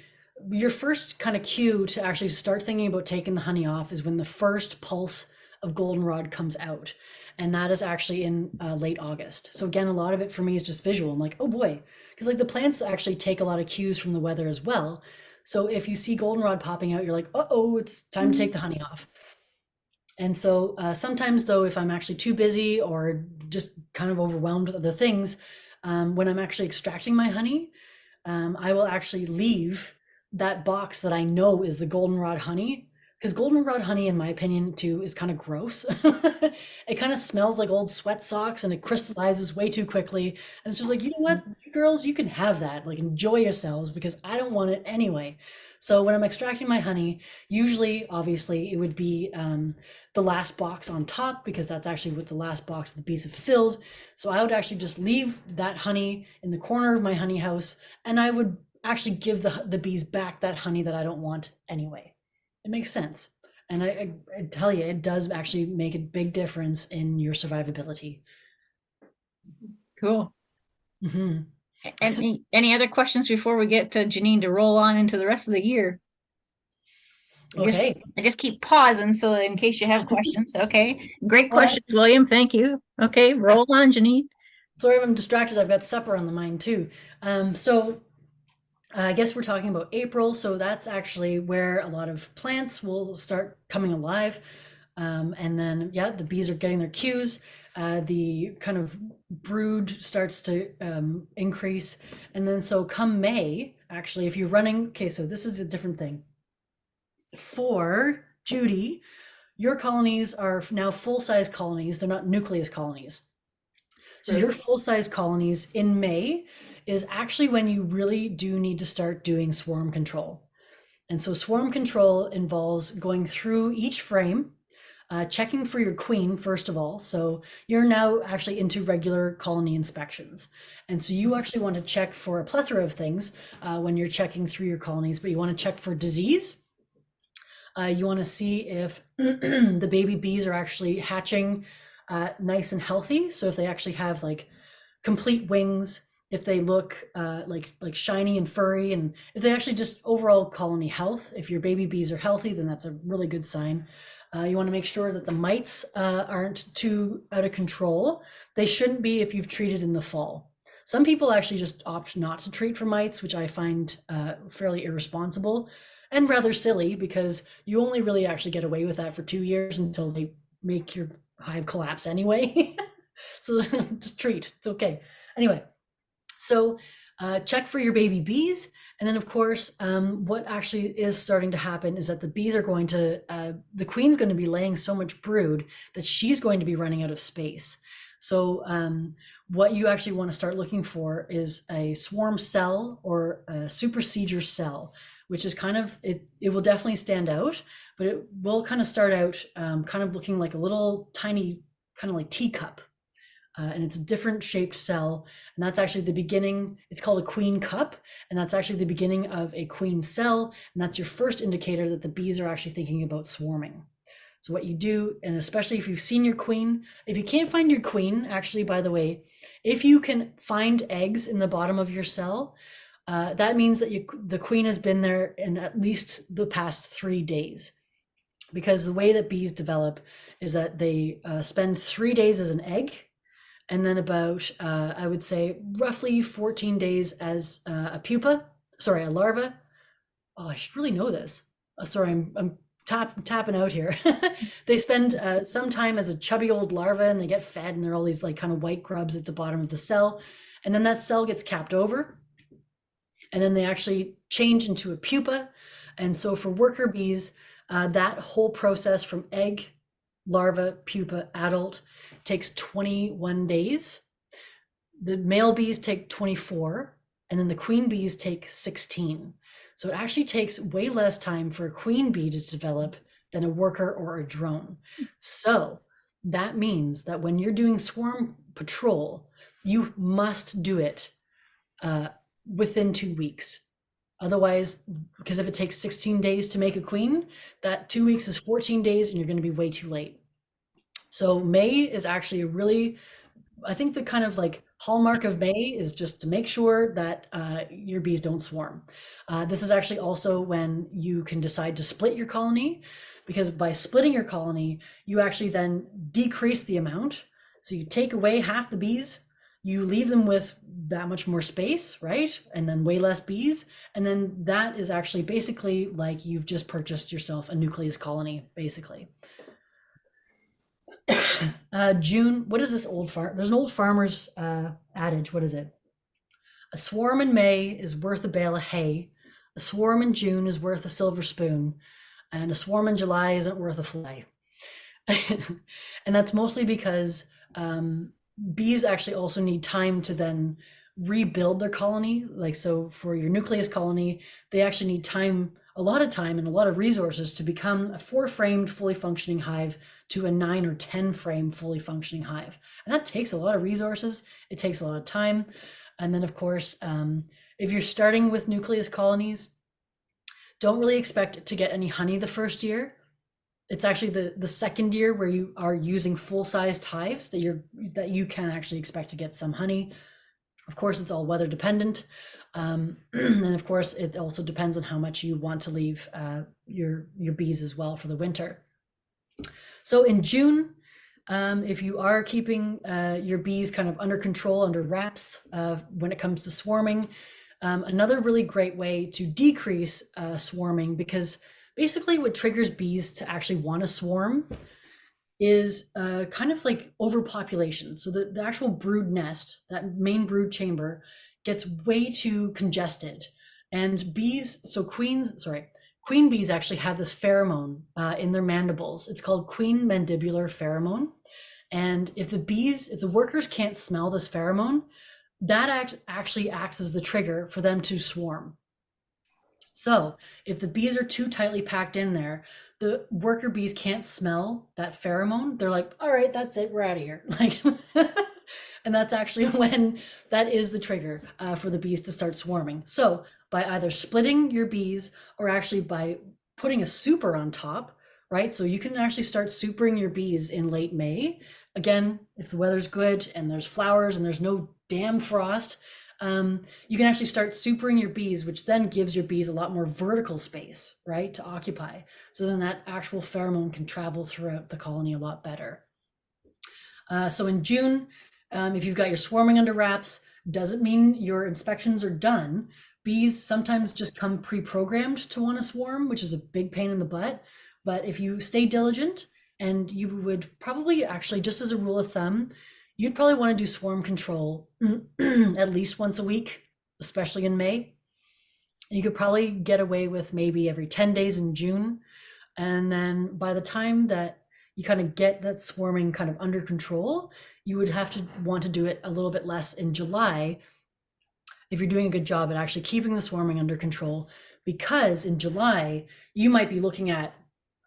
your first kind of cue to actually start thinking about taking the honey off is when the first pulse of goldenrod comes out. And that is actually in late August. So again, a lot of it for me is just visual. I'm like, oh boy, because like the plants actually take a lot of cues from the weather as well. So if you see goldenrod popping out, you're like, uh-oh, it's time to take the honey off. And so sometimes though, if I'm actually too busy or just kind of overwhelmed with other things, when I'm actually extracting my honey, I will actually leave that box that I know is the goldenrod honey, because goldenrod honey, in my opinion, too, is kind of gross. It kind of smells like old sweat socks and it crystallizes way too quickly. And it's just like, you know what, girls, you can have that. Like, enjoy yourselves because I don't want it anyway. So when I'm extracting my honey, usually, obviously, it would be the last box on top because that's actually what the last box the bees have filled. So I would actually just leave that honey in the corner of my honey house, and I would actually give the bees back that honey that I don't want anyway. It makes sense. And I tell you, it does actually make a big difference in your survivability. Cool. Mm-hmm. Any other questions before we get to Janine to roll on into the rest of the year? Okay. I just keep pausing so in case you have questions. Okay. Great questions, William. Thank you. Okay. Roll on, Janine. Sorry if I'm distracted. I've got supper on the mind too. So I guess we're talking about April. So that's actually where a lot of plants will start coming alive. And then, yeah, the bees are getting their cues. The kind of brood starts to increase. And then so come May, actually, if you're running, okay, so this is a different thing. For Judy, your colonies are now full-size colonies. They're not nucleus colonies. So your full-size colonies in May is actually when you really do need to start doing swarm control. And so swarm control involves going through each frame, checking for your queen, first of all. So you're now actually into regular colony inspections. And so you actually want to check for a plethora of things when you're checking through your colonies, but you want to check for disease. You want to see if the baby bees are actually hatching nice and healthy. So if they actually have like complete wings, if they look like shiny and furry, and if they actually just overall colony health. If your baby bees are healthy, then that's a really good sign. You want to make sure that the mites aren't too out of control. They shouldn't be if you've treated in the fall. Some people actually just opt not to treat for mites, which I find fairly irresponsible and rather silly, because you only really actually get away with that for 2 years until they make your hive collapse anyway. So just treat, it's okay. Anyway, so check for your baby bees. And then of course, what actually is starting to happen is that the bees are going to, the queen's going to be laying so much brood that she's going to be running out of space. So what you actually want to start looking for is a swarm cell or a supersedure cell, which is kind of, it will definitely stand out, but it will kind of start out kind of looking like a little tiny, kind of like teacup. And it's a different shaped cell. And that's actually the beginning. It's called a queen cup. And that's actually the beginning of a queen cell. And that's your first indicator that the bees are actually thinking about swarming. So what you do, and especially if you've seen your queen, if you can't find your queen, actually, by the way, if you can find eggs in the bottom of your cell, that means that the queen has been there in at least the past 3 days. Because the way that bees develop is that they spend 3 days as an egg, and then about, I would say roughly 14 days as a larva. Oh, I should really know this. Sorry, I'm tapping out here. They spend some time as a chubby old larva, and they get fed, and they're all these like kind of white grubs at the bottom of the cell. And then that cell gets capped over, and then they actually change into a pupa. And so for worker bees, that whole process from egg, larva, pupa, adult takes 21 days. The male bees take 24, and then the queen bees take 16. So it actually takes way less time for a queen bee to develop than a worker or a drone. So that means that when you're doing swarm patrol, you must do it within 2 weeks. Otherwise, because if it takes 16 days to make a queen, that 2 weeks is 14 days, and you're going to be way too late. So May is actually a really, I think the kind of like hallmark of May is just to make sure that your bees don't swarm. This is actually also when you can decide to split your colony, because by splitting your colony, you actually then decrease the amount. So you take away half the bees, you leave them with that much more space, right? And then way less bees. And then that is actually basically like you've just purchased yourself a nucleus colony, basically. June, what is this there's an old farmer's adage, what is it? A swarm in May is worth a bale of hay, a swarm in June is worth a silver spoon, and a swarm in July isn't worth a fly. And that's mostly because bees actually also need time to then rebuild their colony. Like, so for your nucleus colony, they actually need time, a lot of time and a lot of resources to become a 4-framed fully functioning hive to a 9 or 10 frame fully functioning hive. And that takes a lot of resources. It takes a lot of time. And then of course, if you're starting with nucleus colonies, don't really expect to get any honey the first year. It's actually the second year where you are using full-sized hives that you can actually expect to get some honey. Of course, it's all weather dependent. And of course, it also depends on how much you want to leave your bees as well for the winter. So in June, if you are keeping your bees kind of under control, under wraps when it comes to swarming, another really great way to decrease swarming, because basically what triggers bees to actually want to swarm is kind of like overpopulation. So the actual brood nest, that main brood chamber, gets way too congested. And queen bees actually have this pheromone in their mandibles. It's called queen mandibular pheromone. And if the workers can't smell this pheromone, that actually acts as the trigger for them to swarm. So if the bees are too tightly packed in there, the worker bees can't smell that pheromone. They're like, all right, that's it, we're out of here. Like, and that's actually when that is the trigger for the bees to start swarming. So by either splitting your bees or actually by putting a super on top, right? So you can actually start supering your bees in late May. Again, if the weather's good and there's flowers and there's no damn frost, you can actually start supering your bees, which then gives your bees a lot more vertical space, right, to occupy. So then that actual pheromone can travel throughout the colony a lot better. So in June, if you've got your swarming under wraps, doesn't mean your inspections are done. Bees sometimes just come pre-programmed to want to swarm, which is a big pain in the butt. But if you stay diligent, and you would probably actually, just as a rule of thumb, you'd probably want to do swarm control at least once a week, especially in May. You could probably get away with maybe every 10 days in June. And then by the time that you kind of get that swarming kind of under control, you would have to want to do it a little bit less in July if you're doing a good job at actually keeping the swarming under control, because in July, you might be looking at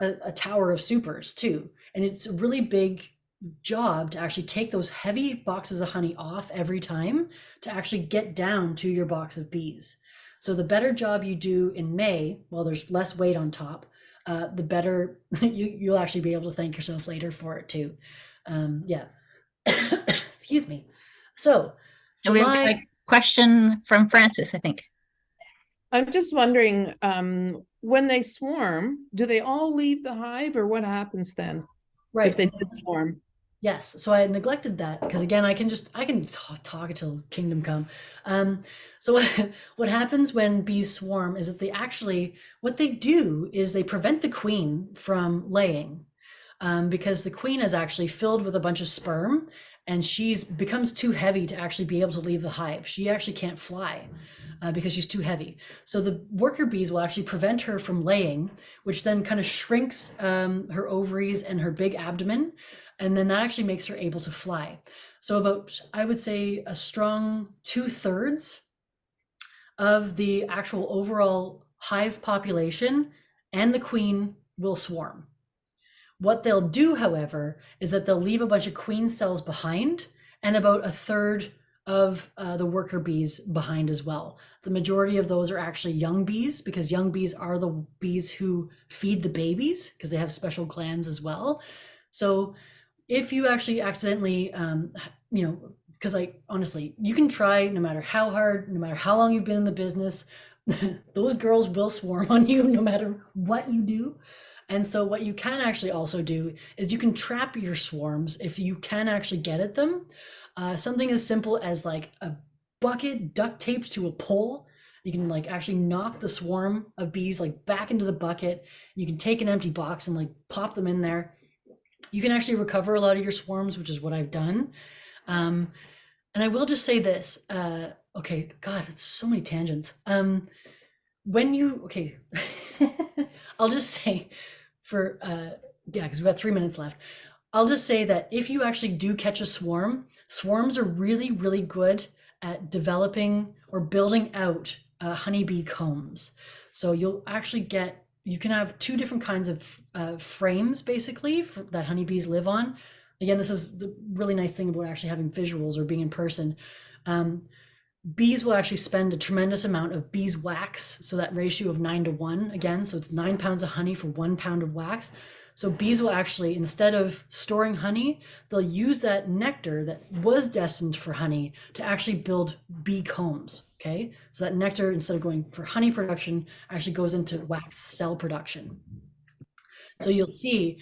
a tower of supers too. And it's a really big job to actually take those heavy boxes of honey off every time to actually get down to your box of bees. So the better job you do in May, while there's less weight on top, the better you'll actually be able to thank yourself later for it too. Yeah. Excuse me. So We have a question from Francis, I think. I'm just wondering, when they swarm, do they all leave the hive, or what happens then? Right. If they did swarm? Yes, so I had neglected that because again, I can talk until kingdom come. So what happens when bees swarm is that what they do is they prevent the queen from laying, because the queen is actually filled with a bunch of sperm, and becomes too heavy to actually be able to leave the hive. She actually can't fly. Because she's too heavy. So the worker bees will actually prevent her from laying, which then kind of shrinks her ovaries and her big abdomen. And then that actually makes her able to fly. So about, I would say, a strong 2/3 of the actual overall hive population and the queen will swarm. What they'll do, however, is that they'll leave a bunch of queen cells behind and about 1/3 of the worker bees behind as well. The majority of those are actually young bees, because young bees are the bees who feed the babies, because they have special glands as well. So if you actually accidentally, because honestly, you can try no matter how hard, no matter how long you've been in the business, those girls will swarm on you no matter what you do. And so what you can actually also do is you can trap your swarms if you can actually get at them. Something as simple as like a bucket duct taped to a pole. You can like actually knock the swarm of bees like back into the bucket. You can take an empty box and like pop them in there. You can actually recover a lot of your swarms, which is what I've done. And I will just say this. Okay, God, it's so many tangents. I'll just say because we've got 3 minutes left. I'll just say that if you actually do catch a swarm, swarms are really, really good at developing or building out honeybee combs. So you can have 2 different kinds of frames basically that honeybees live on. Again, this is the really nice thing about actually having visuals or being in person. Bees will actually spend a tremendous amount of beeswax, so that ratio of 9:1 again, so it's 9 pounds of honey for 1 pound of wax. So bees will actually, instead of storing honey, they'll use that nectar that was destined for honey to actually build bee combs, okay? So that nectar, instead of going for honey production, actually goes into wax cell production. So you'll see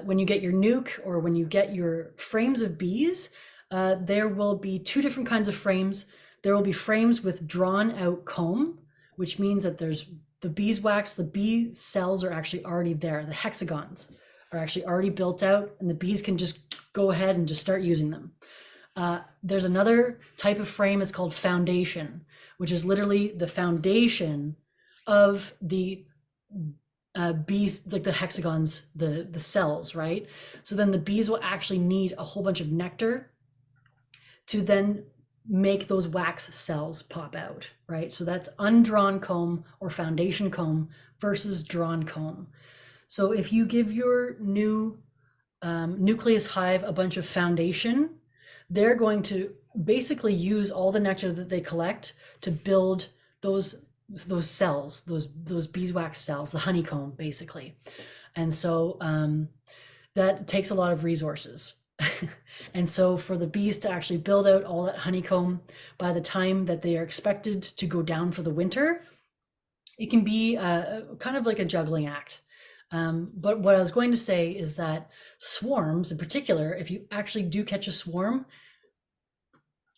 when you get your nuke or when you get your frames of bees, there will be 2 different kinds of frames. There will be frames with drawn out comb, which means that there's the beeswax, the bee cells are actually already there. The hexagons are actually already built out, and the bees can just go ahead and just start using them. There's another type of frame, it's called foundation, which is literally the foundation of the bees, like the hexagons, the cells, right? So then the bees will actually need a whole bunch of nectar to then make those wax cells pop out, right? So that's undrawn comb or foundation comb versus drawn comb. So if you give your new nucleus hive a bunch of foundation, they're going to basically use all the nectar that they collect to build those cells, those beeswax cells, the honeycomb basically. And so that takes a lot of resources. And so for the bees to actually build out all that honeycomb by the time that they are expected to go down for the winter, it can be kind of like a juggling act. But what I was going to say is that swarms in particular, if you actually do catch a swarm,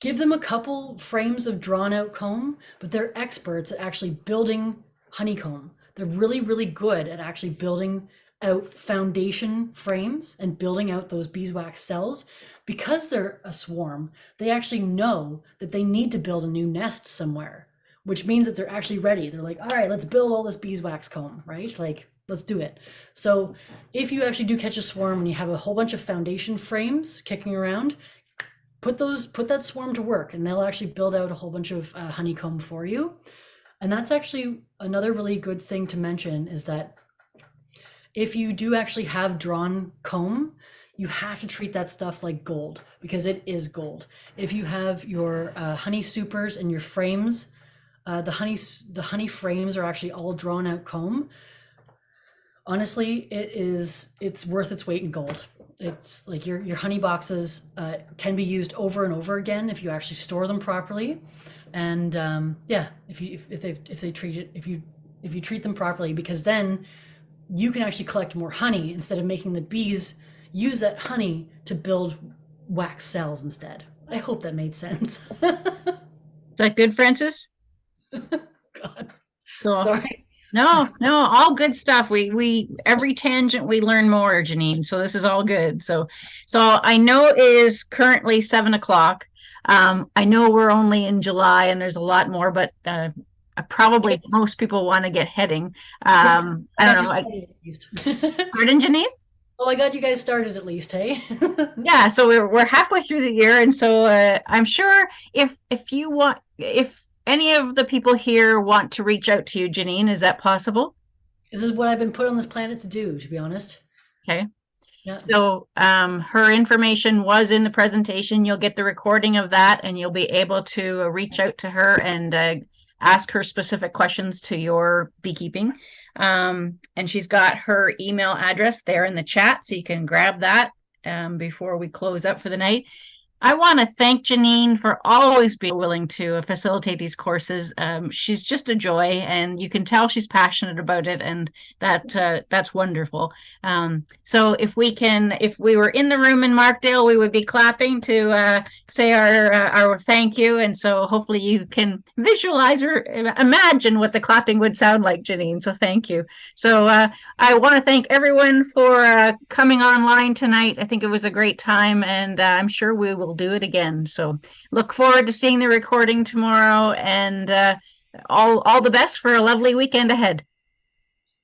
give them a couple frames of drawn out comb, but they're experts at actually building honeycomb. They're really, really good at actually building out foundation frames and building out those beeswax cells. Because they're a swarm, they actually know that they need to build a new nest somewhere, which means that they're actually ready. They're like, all right, let's build all this beeswax comb, right? Like, let's do it. So if you actually do catch a swarm and you have a whole bunch of foundation frames kicking around, put that swarm to work, and they'll actually build out a whole bunch of honeycomb for you. And that's actually another really good thing to mention, is that if you do actually have drawn comb, you have to treat that stuff like gold, because it is gold. If you have your honey supers and your frames, the honey frames are actually all drawn out comb. Honestly, it's worth its weight in gold. It's like your honey boxes can be used over and over again if you actually store them properly. And if you treat them properly, because then you can actually collect more honey instead of making the bees use that honey to build wax cells instead. I hope that made sense. Is that good, Francis? God, Cool. sorry. No, all good stuff. We every tangent we learn more, Janine. So this is all good. So I know it is currently 7 o'clock. I know we're only in July and there's a lot more, but probably most people want to get heading. I don't know. Pardon, Janine? Oh, I got you guys started at least, hey? Yeah, so we're halfway through the year, and so I'm sure if any of the people here want to reach out to you, Janine, is that possible? This is what I've been put on this planet to do, to be honest. Okay. Yeah. So her information was in the presentation. You'll get the recording of that, and you'll be able to reach out to her and ask her specific questions to your beekeeping. And she's got her email address there in the chat, so you can grab that before we close up for the night. I want to thank Janine for always being willing to facilitate these courses. She's just a joy, and you can tell she's passionate about it, and that's wonderful. So if we were in the room in Markdale, we would be clapping to say our thank you. And so hopefully you can visualize or imagine what the clapping would sound like, Janine. So thank you. So I want to thank everyone for coming online tonight. I think it was a great time, and I'm sure we will do it again. So look forward to seeing the recording tomorrow, and all the best for a lovely weekend ahead.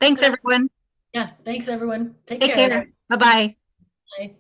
Thanks, everyone. Yeah, thanks everyone. Take Take care. care. Bye-bye. Bye.